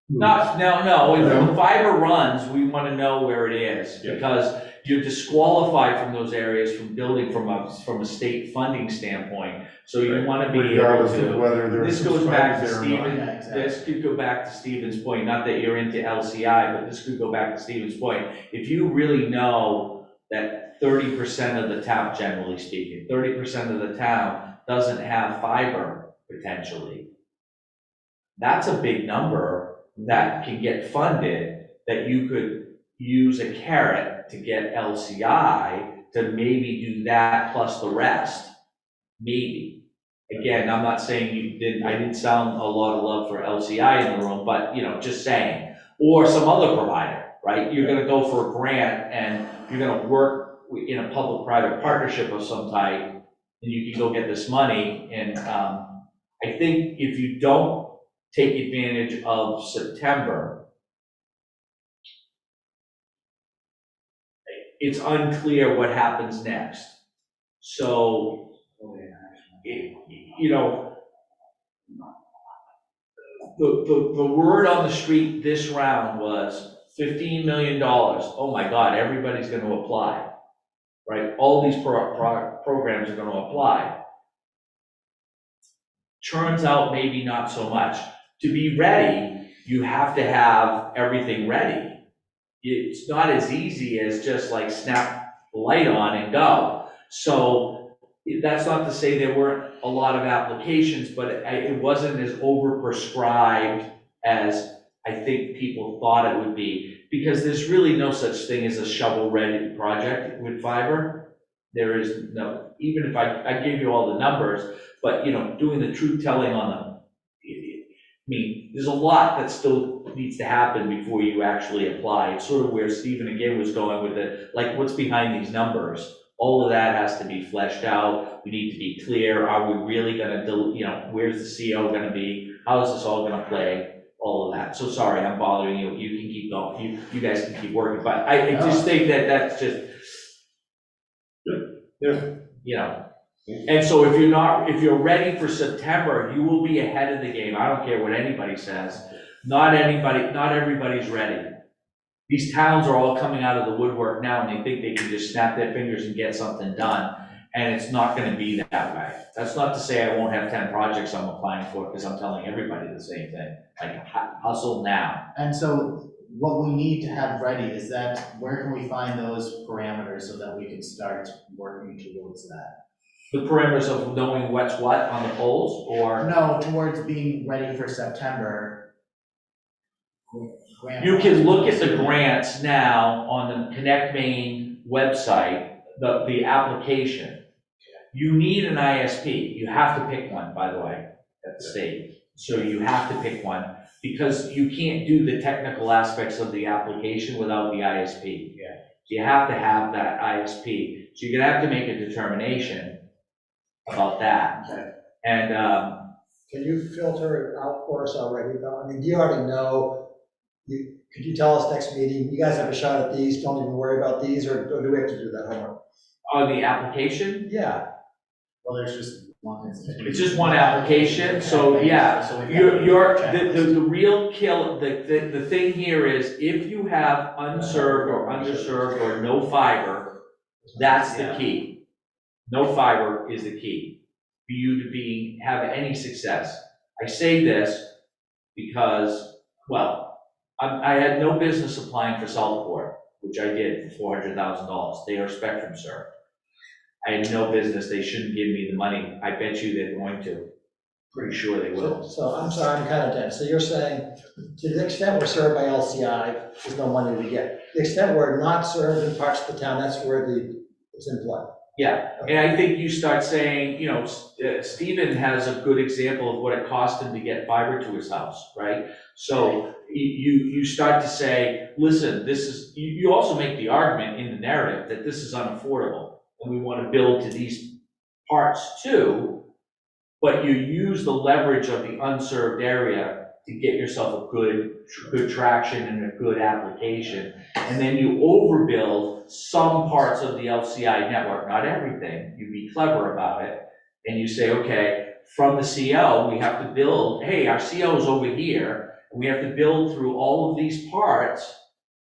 No, if the fiber runs, we want to know where it is, because you're disqualified from those areas from building from a state funding standpoint. So you want to be regardless able to. of whether there's This goes back to subscribers there or not. Stephen. This could go back to Stephen's point. Not that you're into LCI, but this could go back to Stephen's point. If you really know that 30% of the town, generally speaking, 30% of the town doesn't have fiber potentially, that's a big number that can get funded, that you could use a carrot to get LCI to maybe do that plus the rest, maybe. Again, I'm not saying I didn't sound a lot of love for LCI in the room, but just saying, or some other provider, right? You're gonna go for a grant and you're gonna work in a public-private partnership of some type, and you can go get this money. And I think if you don't take advantage of September, it's unclear what happens next. So, the word on the street this round was $15 million. Oh my God, everybody's going to apply, right? All these programs are going to apply. Turns out maybe not so much. To be ready, you have to have everything ready. It's not as easy as just like snap the light on and go. So that's not to say there weren't a lot of applications, but it wasn't as overprescribed as I think people thought it would be, because there's really no such thing as a shovel-ready project with fiber. There is no, even if I gave you all the numbers, but doing the truth telling on them, I mean, there's a lot that still needs to happen before you actually apply. It's sort of where Stephen again was going with it, like what's behind these numbers. All of that has to be fleshed out. We need to be clear. Are we really gonna do, where's the CO gonna be? How is this all gonna play? All of that. So sorry, I'm bothering you. You can keep going. You guys can keep working. But I just think that that's just, And so if you're ready for September, you will be ahead of the game. I don't care what anybody says. Not everybody's ready. These towns are all coming out of the woodwork now, and they think they can just snap their fingers and get something done. And it's not gonna be that way. That's not to say I won't have 10 projects I'm applying for, because I'm telling everybody the same thing. Like, hustle now. And so what we need to have ready is that, where can we find those parameters so that we can start working towards that? The parameters of knowing what's what on the polls, or No, towards being ready for September. you can look at the grants now on the Connect Maine website, the application. You need an ISP. You have to pick one, by the way, at the state. So you have to pick one because you can't do the technical aspects of the application without the ISP. Yeah. You have to have that ISP. So you're gonna have to make a determination about that. Okay. And, Can you filter it out for us already, though? I mean, do you already know? Could you tell us next meeting, you guys have a shot at these, don't even worry about these, or do we have to do that homework? on the application, Yeah, Well, there's just one. it's just one application, so yeah. So we've You're, got the real kill, the thing here is if you have unserved or underserved or no fiber, that's the key. No fiber is the key for you to have any success. I say this because, well, I had no business applying for Southport, which I did for $400,000. They are Spectrum served. I had no business, they shouldn't give me the money. I bet you they're going to. Pretty sure they will. so I'm sorry, I'm kind of dense. So you're saying, to the extent we're served by LCI, there's no money to get. The extent we're not served in parts of the town, that's where it's in play. Yeah, and I think you start saying, Stephen has a good example of what it cost him to get fiber to his house, right? So you start to say, listen, you also make the argument in the narrative that this is unaffordable and we want to build to these parts too, but you use the leverage of the unserved area to get yourself a good traction and a good application. And then you overbuild some parts of the LCI network, not everything. You be clever about it. And you say, okay, from the CO, we have to build, hey, our CO is over here. And we have to build through all of these parts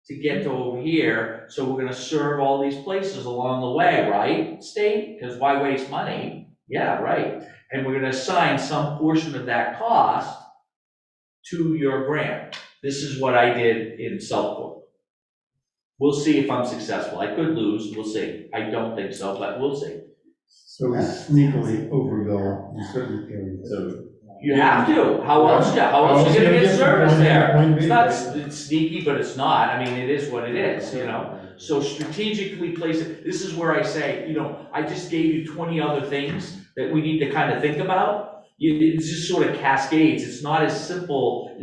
to get to over here. So we're gonna serve all these places along the way, right, state? Because why waste money? Yeah, right. And we're gonna assign some portion of that cost to your grant. This is what I did in Southport. We'll see if I'm successful. I could lose, we'll see. I don't think so, but we'll see. So we sneakily overbill in certain areas. So You have to. How else are you gonna get service there? It's sneaky, but it's not. I mean, it is what it is, So strategically place it. This is where I say, I just gave you 20 other things that we need to kind of think about. It's just sort of cascades. It's not as simple,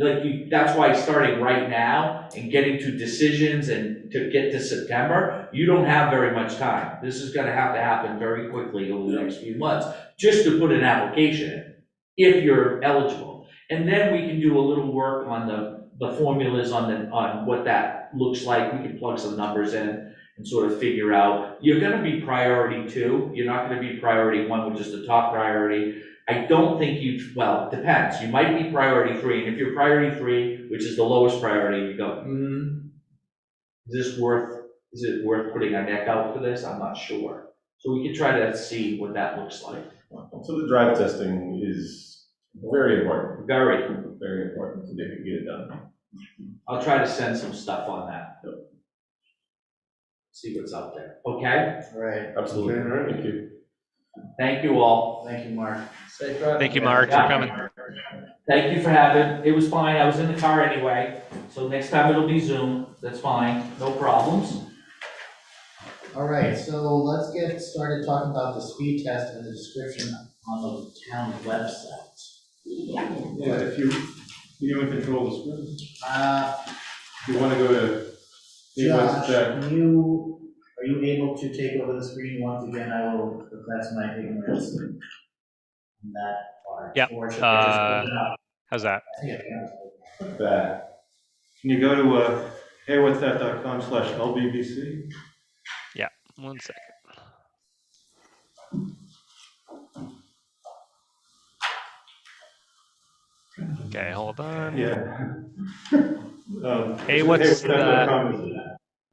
that's why starting right now and getting to decisions and to get to September, you don't have very much time. This is gonna have to happen very quickly over the next few months, just to put an application in, if you're eligible. And then we can do a little work on the formulas on what that looks like. We can plug some numbers in and sort of figure out, you're gonna be priority 2. You're not gonna be priority 1, which is the top priority. I don't think it depends. You might be priority 3, and if you're priority 3, which is the lowest priority, you go, is it worth putting our neck out for this? I'm not sure. So we can try to see what that looks like. So the drive testing is very important. Very. Very important to get it done. I'll try to send some stuff on that. Yep. See what's out there. Okay? All right. Absolutely. Okay. All right, thank you. Thank you all. Thank you, Mark. Safe drive. Thank you, Mark, for coming. Thank you for having. It was fine. I was in the car anyway. So next time it'll be Zoom. That's fine. No problems. All right, so let's get started talking about the speed test and the description on the town website. Yeah, if you in control of the screen. If You want to go to, Josh, are you able to take over the screen once again? I will request my ignorance in that part. Yep, Or should I just open it up? How's that? I think I can. That. Can you go to heywhatsthat.com/LBBC? Yeah, 1 second. Okay, hold on. Yeah. Hey, what's that?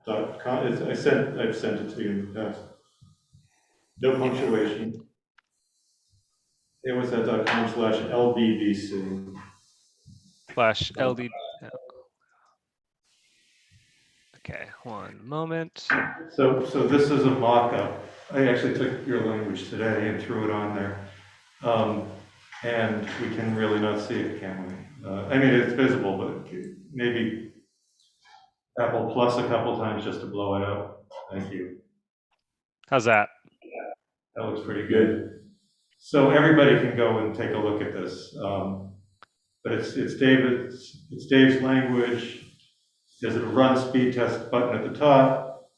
I've sent it to you in the past. No punctuation. heywhatsthat.com/LBBC. /LD. Okay, one moment. So this is a mock-up. I actually took your language today and threw it on there. And we can really not see it, can we? I mean, it's visible, but maybe Apple plus a couple times just to blow it up. Thank you. How's that? That looks pretty good. So everybody can go and take a look at this. But it's Dave's language. There's a run speed test button at the top.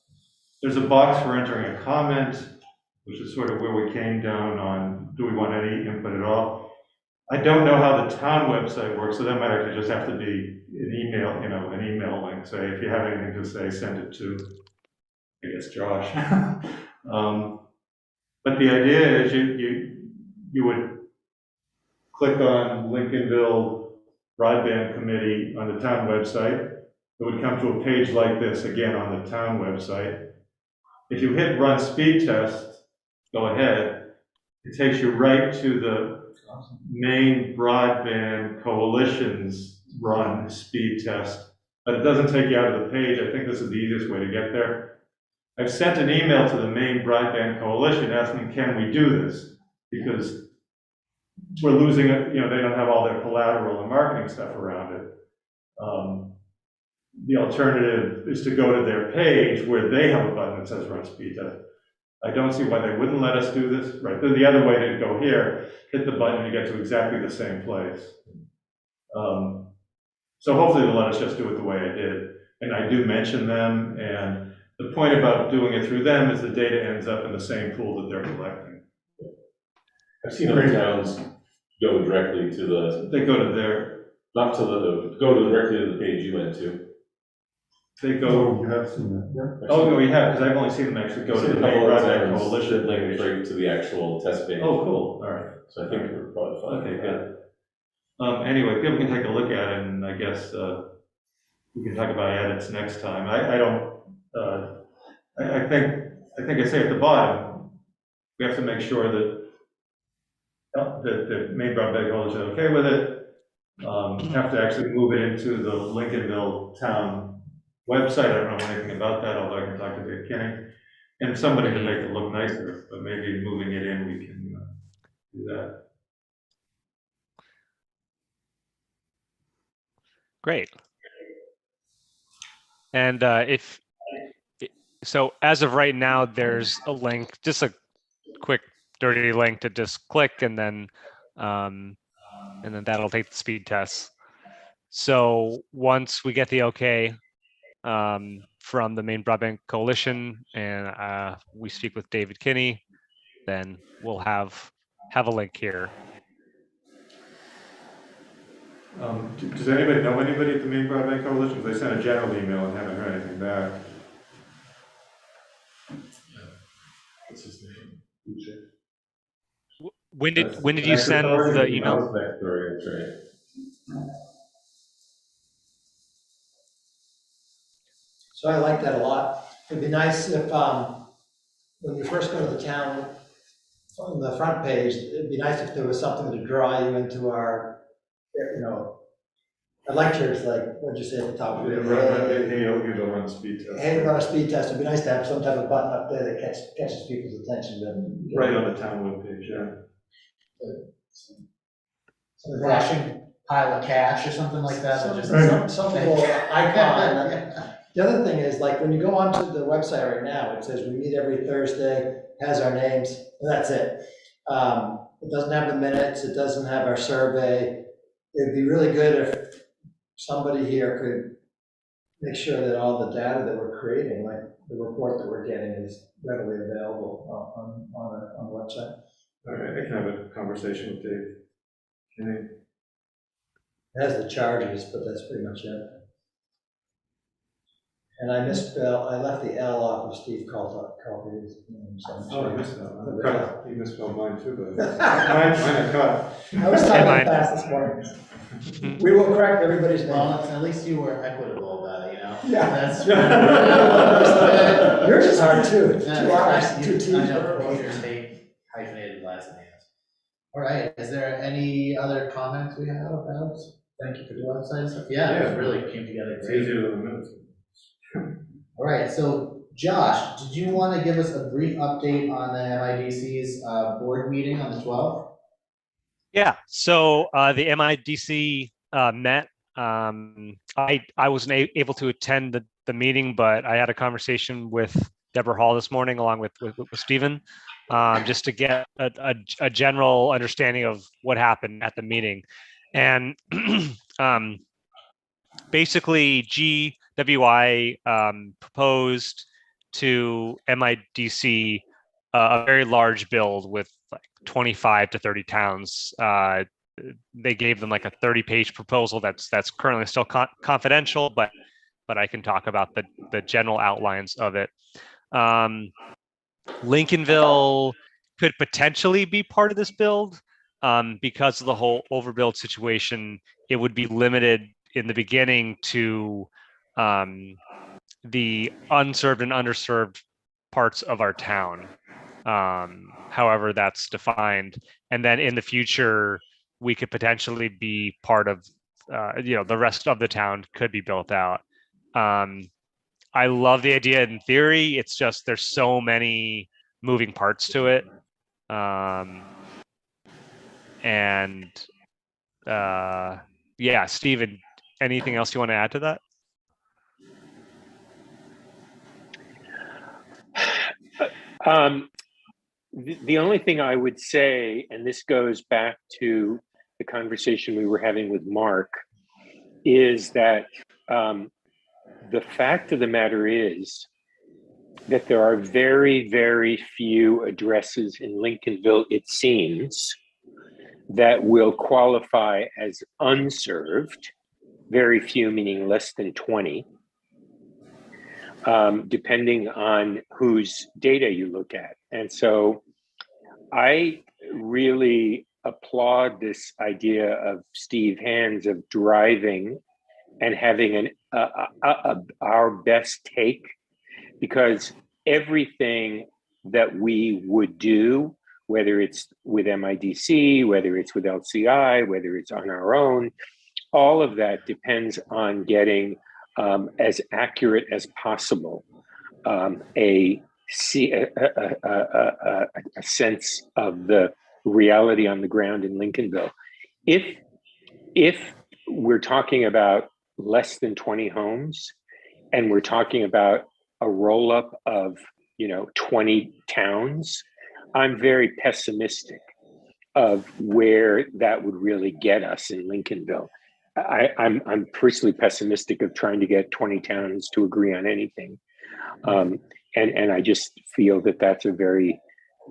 There's a box for entering a comment, which is sort of where we came down on, do we want any input at all? I don't know how the town website works, so that might actually just have to be an email, an email link. Say, if you have anything to say, send it to, I guess, Josh. But the idea is you would click on Lincolnville Broadband Committee on the town website. It would come to a page like this, again, on the town website. If you hit run speed test, go ahead, it takes you right to the main broadband coalition's run speed test, but it doesn't take you out of the page. I think this is the easiest way to get there. I've sent an email to the main broadband coalition asking, can we do this? Because we're losing it, they don't have all their collateral and marketing stuff around it. The alternative is to go to their page where they have a button that says run speed test. I don't see why they wouldn't let us do this. Right, the other way to go here, hit the button, you get to exactly the same place. So hopefully they'll let us just do it the way I did. And I do mention them, and the point about doing it through them is the data ends up in the same pool that they're collecting. I've seen other towns go directly to the, They go to their, go directly to the page you went to. they go, Oh, you have seen that, yeah. oh, no, we have, because I've only seen them actually go to the main broadband coalition link page. right to the actual test page. Oh, cool, all right. So I think we're probably fine. Okay, good. Anyway, people can take a look at it, and I guess we can talk about edits next time. I don't, I think I say at the bottom, we have to make sure that the main broadband coalition is okay with it. Have to actually move it into the Lincolnville town website. I don't know anything about that, although I can talk to Dave Kenny. And somebody to make it look nicer, but maybe moving it in, we can do that. Great. And so as of right now, there's a link, just a quick dirty link to just click, and then that'll take the speed tests. So once we get the okay from the main broadband coalition, and we speak with David Kinney, then we'll have a link here. Does anybody know anybody at the main broadband coalition? They sent a general email and haven't heard anything back. What's his name? When did you send the email? That's right. So I like that a lot. It'd be nice if, when you first go to the town, on the front page, it'd be nice if there was something to draw you into our, our lectures, like, what'd you say at the top? Hey, you go run a speed test. Hey, run a speed test. It'd be nice to have some type of button up there that catches people's attention. Right on the town webpage, yeah. Some Flashing pile of cash or something like that. Some little icon. The other thing is, like, when you go onto the website right now, it says we meet every Thursday, has our names, and that's it. It doesn't have the minutes, it doesn't have our survey. It'd be really good if somebody here could make sure that all the data that we're creating, like the report that we're getting, is readily available on the website. All right, I can have a conversation with Dave. Okay. It has the charges, but that's pretty much it. And I misspelled, I left the L off of Steve Calder's name. So I'm Oh, I sure. missed that one. You misspelled mine too, but mine I caught. I was talking mine. fast this morning. We will correct everybody's name. Well, at least you were equitable about it, Yeah. That's. Yours is hard too. Yeah, Two R's, I two T's. know, Rogers hate hyphenated last names. All right, is there any other comments we have about, thank you for the website and stuff? Yeah, it really came together It's great. easier than a minute. All right, so Josh, did you want to give us a brief update on the MIDC's board meeting on the 12th? Yeah, so the MIDC met. I wasn't able to attend the meeting, but I had a conversation with Deborah Hall this morning, along with Stephen, just to get a general understanding of what happened at the meeting. And basically, GWI proposed to MIDC a very large build with like 25 to 30 towns. They gave them like a 30-page proposal that's currently still confidential, but I can talk about the general outlines of it. Lincolnville could potentially be part of this build because of the whole overbuild situation. It would be limited in the beginning to the unserved and underserved parts of our town, however that's defined. And then in the future, we could potentially be part of, the rest of the town could be built out. I love the idea in theory. It's just there's so many moving parts to it. Yeah, Steven, anything else you want to add to that? The only thing I would say, and this goes back to the conversation we were having with Mark, is that the fact of the matter is that there are very, very few addresses in Lincolnville, it seems, that will qualify as unserved, very few meaning less than 20, depending on whose data you look at. And so I really applaud this idea of Steve Hand's of driving and having our best take, because everything that we would do, whether it's with MIDC, whether it's with LCI, whether it's on our own, all of that depends on getting as accurate as possible a sense of the reality on the ground in Lincolnville. If we're talking about less than 20 homes, and we're talking about a roll up of 20 towns, I'm very pessimistic of where that would really get us in Lincolnville. I'm personally pessimistic of trying to get 20 towns to agree on anything. And I just feel that that's a very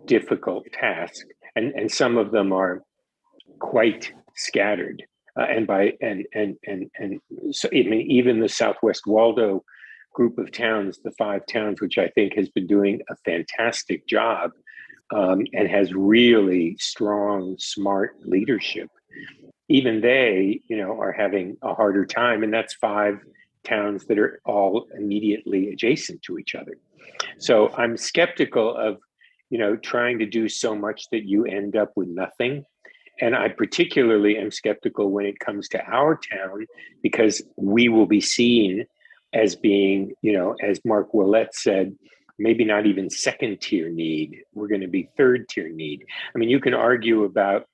difficult task. And some of them are quite scattered. So I mean, even the Southwest Waldo group of towns, the 5 towns, which I think has been doing a fantastic job and has really strong, smart leadership, even they, are having a harder time. And that's 5 towns that are all immediately adjacent to each other. So I'm skeptical of, trying to do so much that you end up with nothing. And I particularly am skeptical when it comes to our town, because we will be seen as being, as Mark Willett said, maybe not even second tier need. We're going to be third tier need. I mean, you can argue about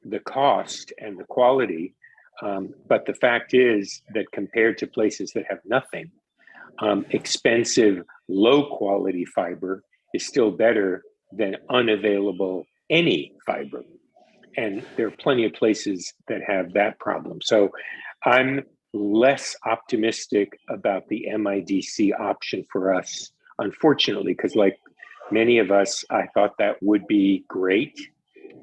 the cost and the quality, but the fact is that compared to places that have nothing, expensive, low quality fiber is still better than unavailable any fiber. And there are plenty of places that have that problem. So I'm less optimistic about the MIDC option for us, unfortunately, because like many of us, I thought that would be great.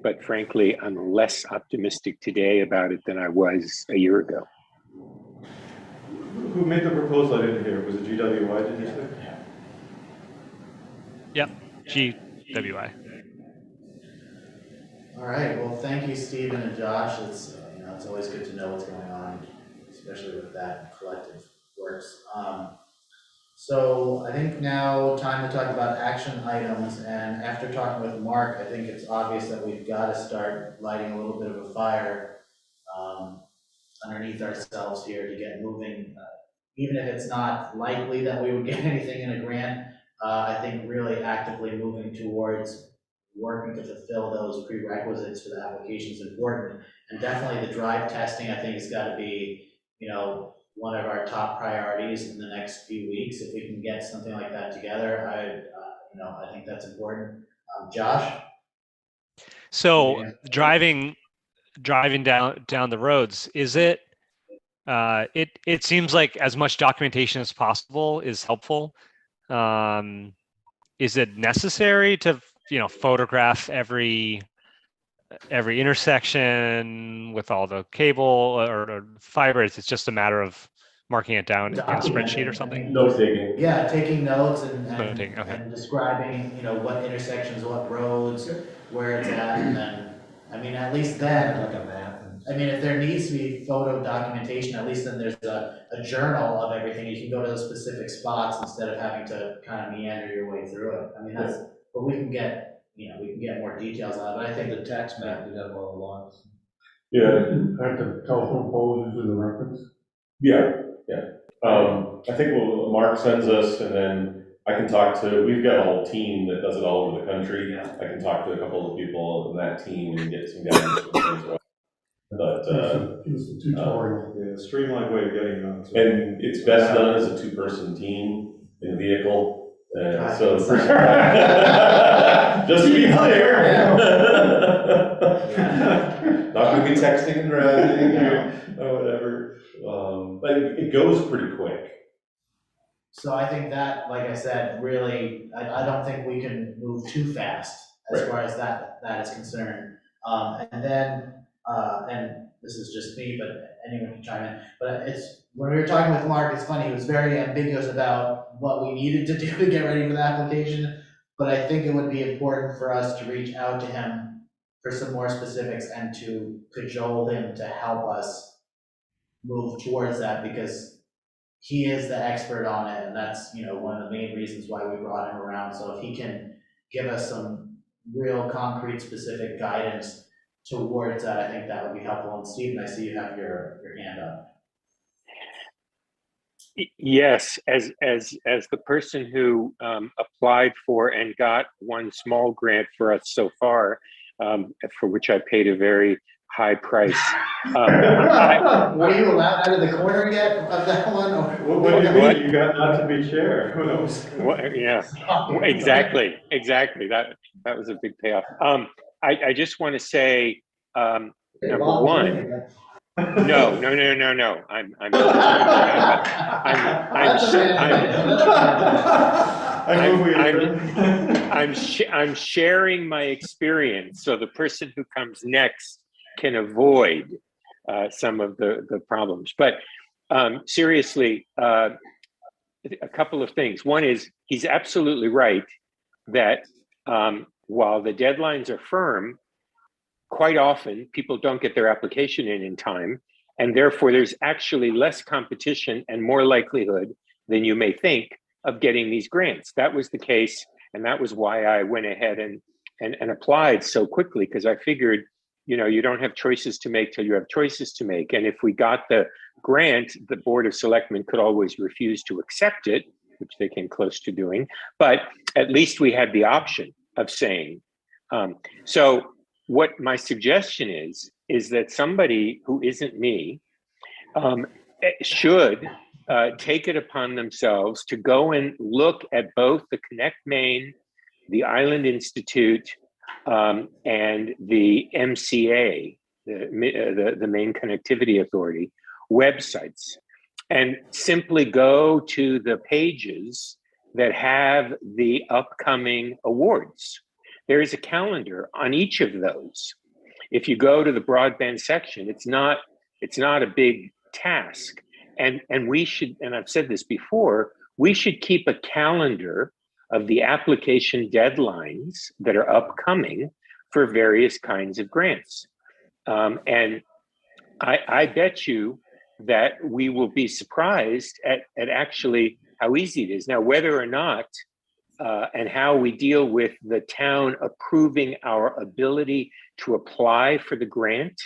But frankly, I'm less optimistic today about it than I was a year ago. Who made the proposal? I didn't hear. Was it GWI, did you say? Yep, GWI. All right, well, thank you, Stephen and Josh. It's, it's always good to know what's going on, especially with that collective works. So I think now time to talk about action items, and after talking with Mark, I think it's obvious that we've got to start lighting a little bit of a fire underneath ourselves here to get moving even if it's not likely that we would get anything in a grant, I think really actively moving towards working to fulfill those prerequisites for the application is important. And definitely the drive testing, I think, has got to be, one of our top priorities in the next few weeks. If we can get something like that together, I think that's important. Josh? So Yeah. driving down the roads, is it it seems like as much documentation as possible is helpful. Is it necessary to photograph every intersection with all the cable or fiber? It's just a matter of marking it down in a spreadsheet or something? Note taking. Yeah, taking notes and Noting, okay. and describing, what intersections, what roads, where it's at, and then, at least then, Like a map. if there needs to be photo documentation, at least then there's a journal of everything. You can go to those specific spots instead of having to kind of meander your way through it. But we can get, more details on it, but I think the text map did have all the logs. Yeah, Aren't the telephone poles usually the reference? yeah. I think Mark sends us, and then I can talk to, we've got a whole team that does it all over the country. Yeah. I can talk to a couple of people in that team and get some guidance from them as well. But, It's a tutorial. Yeah, streamlined way of getting on. and it's best done as a two-person team in a vehicle. So, Right. just to be clear. Yeah. Not gonna be texting and driving or whatever. But it goes pretty quick. So I think that, like I said, really, I don't think we can move too fast as Right. far as that is concerned. And then, and this is just me, but anyone can chime in, but when we were talking with Mark, it's funny, he was very ambiguous about what we needed to do to get ready for the application, but I think it would be important for us to reach out to him for some more specifics and to cajole him to help us move towards that, because he is the expert on it, and that's, one of the main reasons why we brought him around. So if he can give us some real concrete, specific guidance towards that, I think that would be helpful. And Stephen, I see you have your hand up. Yes, as the person who applied for and got one small grant for us so far, for which I paid a very high price. Were you allowed out of the corner yet of that one? What do you mean? You got not to be chair? Who knows? Yeah, exactly. That was a big payoff. I just want to say, number one. No. I'm sharing my experience, so the person who comes next can avoid some of the problems. But seriously, a couple of things. One is, he's absolutely right that while the deadlines are firm, quite often people don't get their application in time, and therefore there's actually less competition and more likelihood than you may think of getting these grants. That was the case, and that was why I went ahead and applied so quickly, because I figured, you don't have choices to make till you have choices to make. And if we got the grant, the Board of Selectmen could always refuse to accept it, which they came close to doing, but at least we had the option of saying. So what my suggestion is that somebody who isn't me should take it upon themselves to go and look at both the Connect Maine, the Island Institute, and the MCA, the Maine Connectivity Authority websites, and simply go to the pages that have the upcoming awards. There is a calendar on each of those. If you go to the broadband section, it's not a big task. And we should, and I've said this before, we should keep a calendar of the application deadlines that are upcoming for various kinds of grants. And I bet you that we will be surprised at actually how easy it is. Now, whether or not and how we deal with the town approving our ability to apply for the grant,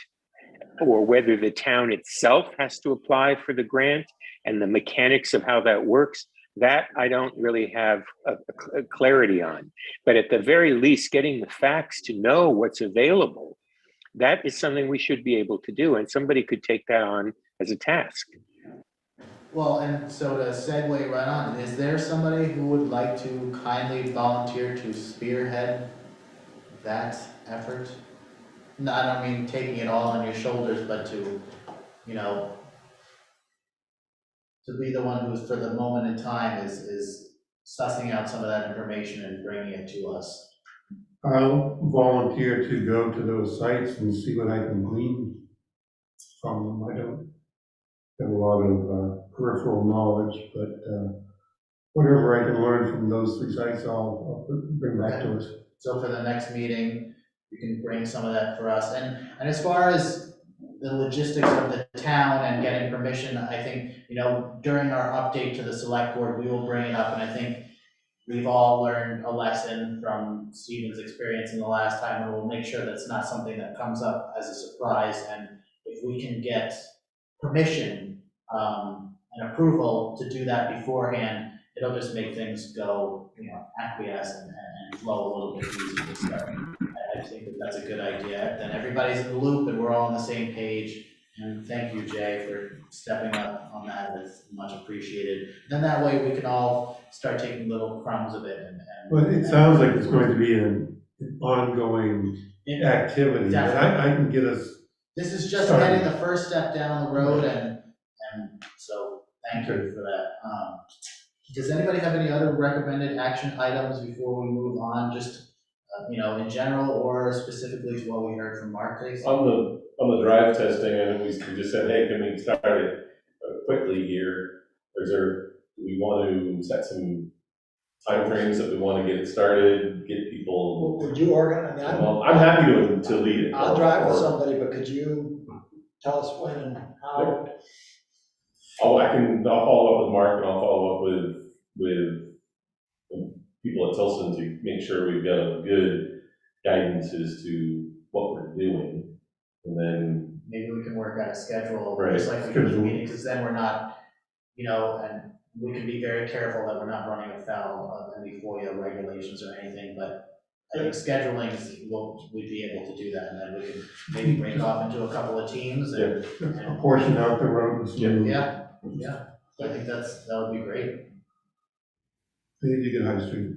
or whether the town itself has to apply for the grant, and the mechanics of how that works, that I don't really have a clarity on. But at the very least, getting the facts to know what's available, that is something we should be able to do, and somebody could take that on as a task. Well, and so to segue right on, is there somebody who would like to kindly volunteer to spearhead that effort? No, I don't mean taking it all on your shoulders, but to, to be the one who's, for the moment in time, is sussing out some of that information and bringing it to us. I'll volunteer to go to those sites and see what I can glean from them. I don't have a lot of peripheral knowledge, but whatever I can learn from those 3 sites, I'll bring back to us. So for the next meeting, you can bring some of that for us. And as far as the logistics of the town and getting permission, I think, during our update to the select board, we will bring it up. And I think we've all learned a lesson from Stephen's experience in the last time, and we'll make sure that's not something that comes up as a surprise. And if we can get permission and approval to do that beforehand, it'll just make things go, acquiesce and flow a little bit easier. So I think that's a good idea. Then everybody's in the loop and we're all on the same page. And thank you, Jay, for stepping up on that. It's much appreciated. Then that way we can all start taking little crumbs of it. Well, it sounds like it's going to be an ongoing activity. Definitely. I can get us. This is just getting the first step down the road, and so thank you for that. Does anybody have any other recommended action items before we move on? Just in general, or specifically to what we heard from Mark today? On the drive testing, and we just said, hey, can we start it quickly here? Do we want to set some timeframes that we want to get it started, get people? Would you organize? I mean, Well, I'm happy to lead it. I'll drive with somebody, but could you tell us when and how? I'll follow up with Mark, and I'll follow up with people at Tilson to make sure we've got a good guidance as to what we're doing, and then maybe we can work out a schedule, right, just like we do the meeting, because then we're not, and we can be very careful that we're not running afoul of any FOIA regulations or anything, but I think scheduling is what we'd be able to do that, and then we can maybe break it off into a couple of teams and Portion out the road. yeah. I think that would be great. I need to get High Street.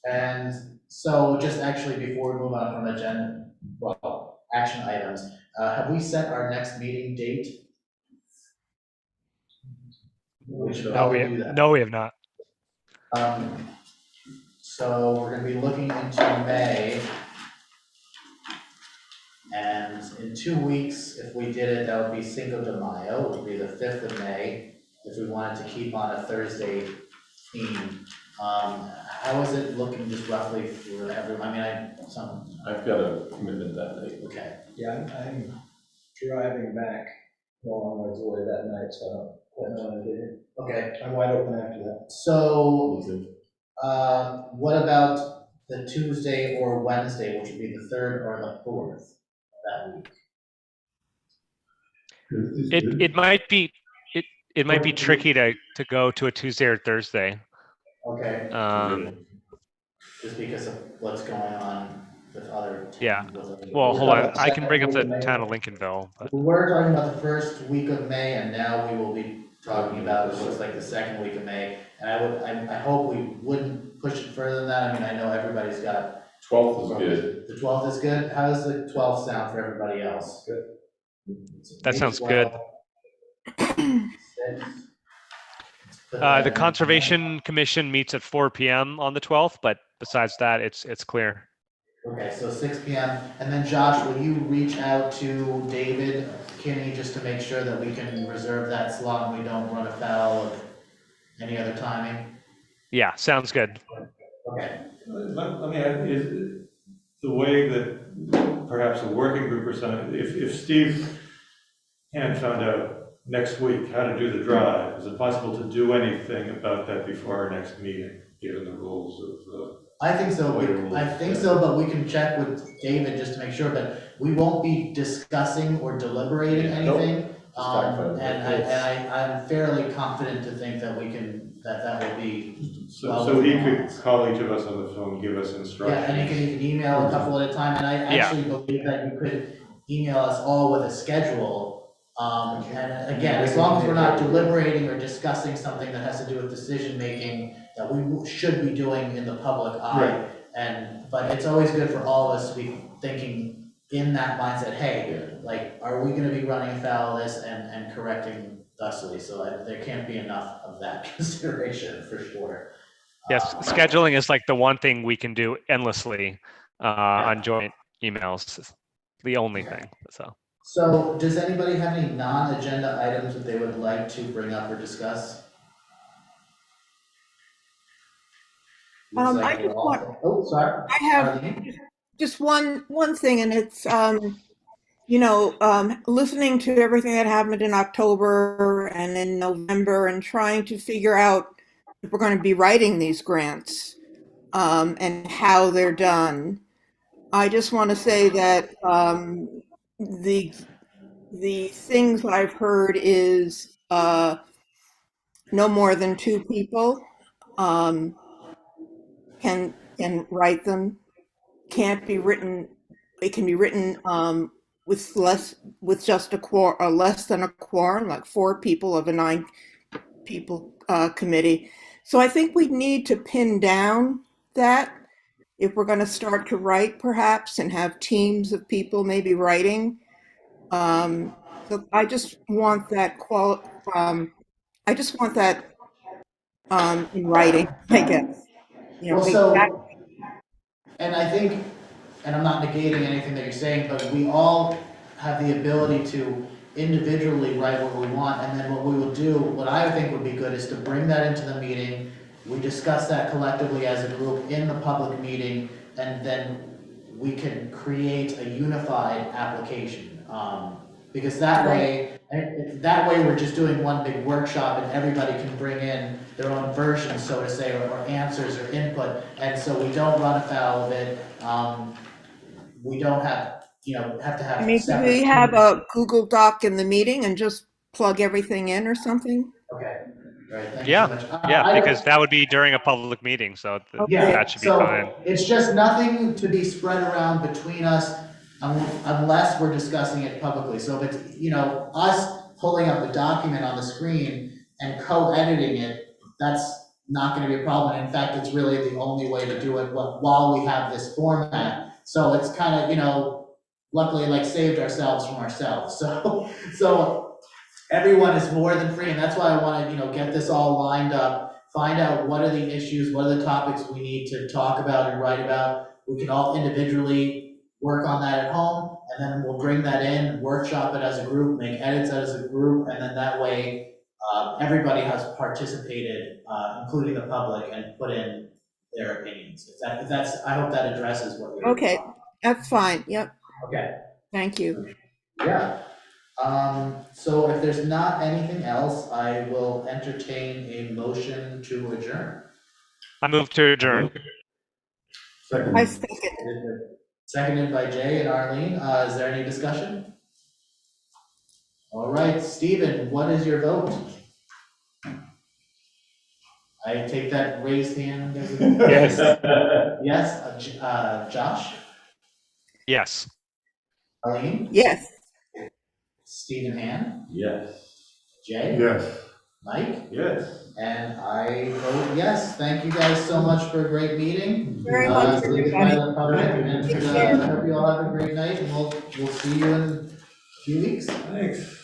And so just actually before we move on from action items, have we set our next meeting date? We should probably do that. No, we have not. So we're going to be looking into May. And in 2 weeks, if we did it, that would be Cinco de Mayo, which would be the 5th of May, if we wanted to keep on a Thursday theme. How is it looking just roughly for everyone? I mean, I've got a commitment that night. Okay. Yeah, I'm driving back a long ways away that night, so I don't quite know when to get in. Okay. I'm wide open after that. So, what about the Tuesday or Wednesday, which would be the 3rd or the 4th that week? It might be tricky to go to a Tuesday or Thursday. Okay. Just because of what's going on with other towns. Yeah. Well, hold on. I can bring up the town of Lincolnville. But. We're talking about the first week of May, and now we will be talking about what looks like the second week of May. And I hope we wouldn't push it further than that. I mean, I know everybody's got 12th is good. The 12th is good. How does the 12th sound for everybody else? Good. That sounds good. The Conservation Commission meets at 4 p.m. on the 12th, but besides that, it's clear. Okay, so 6 p.m. And then Josh, will you reach out to David Kinney just to make sure that we can reserve that slot and we don't run afoul of any other timing? Yeah, sounds good. Okay. Let me add, is the way that perhaps a working group or something, if Steve Hand found out next week how to do the drive, is it possible to do anything about that before our next meeting, given the rules of I think so. I think so, but we can check with David just to make sure. But we won't be discussing or deliberating Yeah, nope. anything. talk about it. I'm fairly confident to think that that will be. So he could call each of us on the phone, give us instructions. Yeah, and you can even email a couple at a time, and I actually believe that you could email us all with a schedule. And again, as long as we're not deliberating or discussing something that has to do with decision-making that we should be doing in the public eye. But it's always good for all of us to be thinking in that mindset, hey, like, are we gonna be running afoul of this and correcting thusly? So there can't be enough of that consideration, for sure. Yes, scheduling is like the one thing we can do endlessly on joint emails. It's the only thing. So does anybody have any non-agenda items that they would like to bring up or discuss? Looks like I we're just all- Oh, sorry. I have just one thing, and it's listening to everything that happened in October and in November, and trying to figure out if we're going to be writing these grants and how they're done. I just want to say that the things I've heard is no more than 2 people can write them. Can't be written. It can be written with just less than a quorum, like 4 people of a 9 people committee. So I think we need to pin down that if we're going to start to write, perhaps, and have teams of people maybe writing. So I just want that I just want that in writing, I guess. And I think, and I'm not negating anything that you're saying, but we all have the ability to individually write what we want, and then what we will do, what I think would be good is to bring that into the meeting. We discuss that collectively as a group in the public meeting, and then we can create a unified application. Because that way we're just doing one big workshop and everybody can bring in their own version, so to say, or answers or input, and so we don't run afoul of it. We don't have to have. I mean, do we have a Google Doc in the meeting and just plug everything in or something? Okay. Right, thank you so much. Because that would be during a public meeting, so that should be fine. It's just nothing to be spread around between us unless we're discussing it publicly. So if it's, us pulling up a document on the screen and co-editing it, that's not gonna be a problem. In fact, it's really the only way to do it while we have this format. So it's kind of, luckily, like, saved ourselves from ourselves. So everyone is more than free, and that's why I want to, get this all lined up, find out what are the issues, what are the topics we need to talk about and write about. We can all individually work on that at home, and then we'll bring that in, workshop it as a group, make edits as a group, and then that way everybody has participated, including the public, and put in their opinions. If that's, I hope that addresses what you're. Okay, that's fine. Yep. Okay. Thank you. Yeah. So if there's not anything else, I will entertain a motion to adjourn. I move to adjourn. I second. Seconded by Jay and Arlene. Is there any discussion? All right, Stephen, what is your vote? I take that raised hand. Yes. Yes. Josh? Yes. Arlene? Yes. Stephen Han? Yes. Jay? Yes. Mike? Yes. And I vote yes. Thank you guys so much for a great meeting. Very much, everybody. And I hope you all have a great night, and we'll see you in a few weeks. Thanks.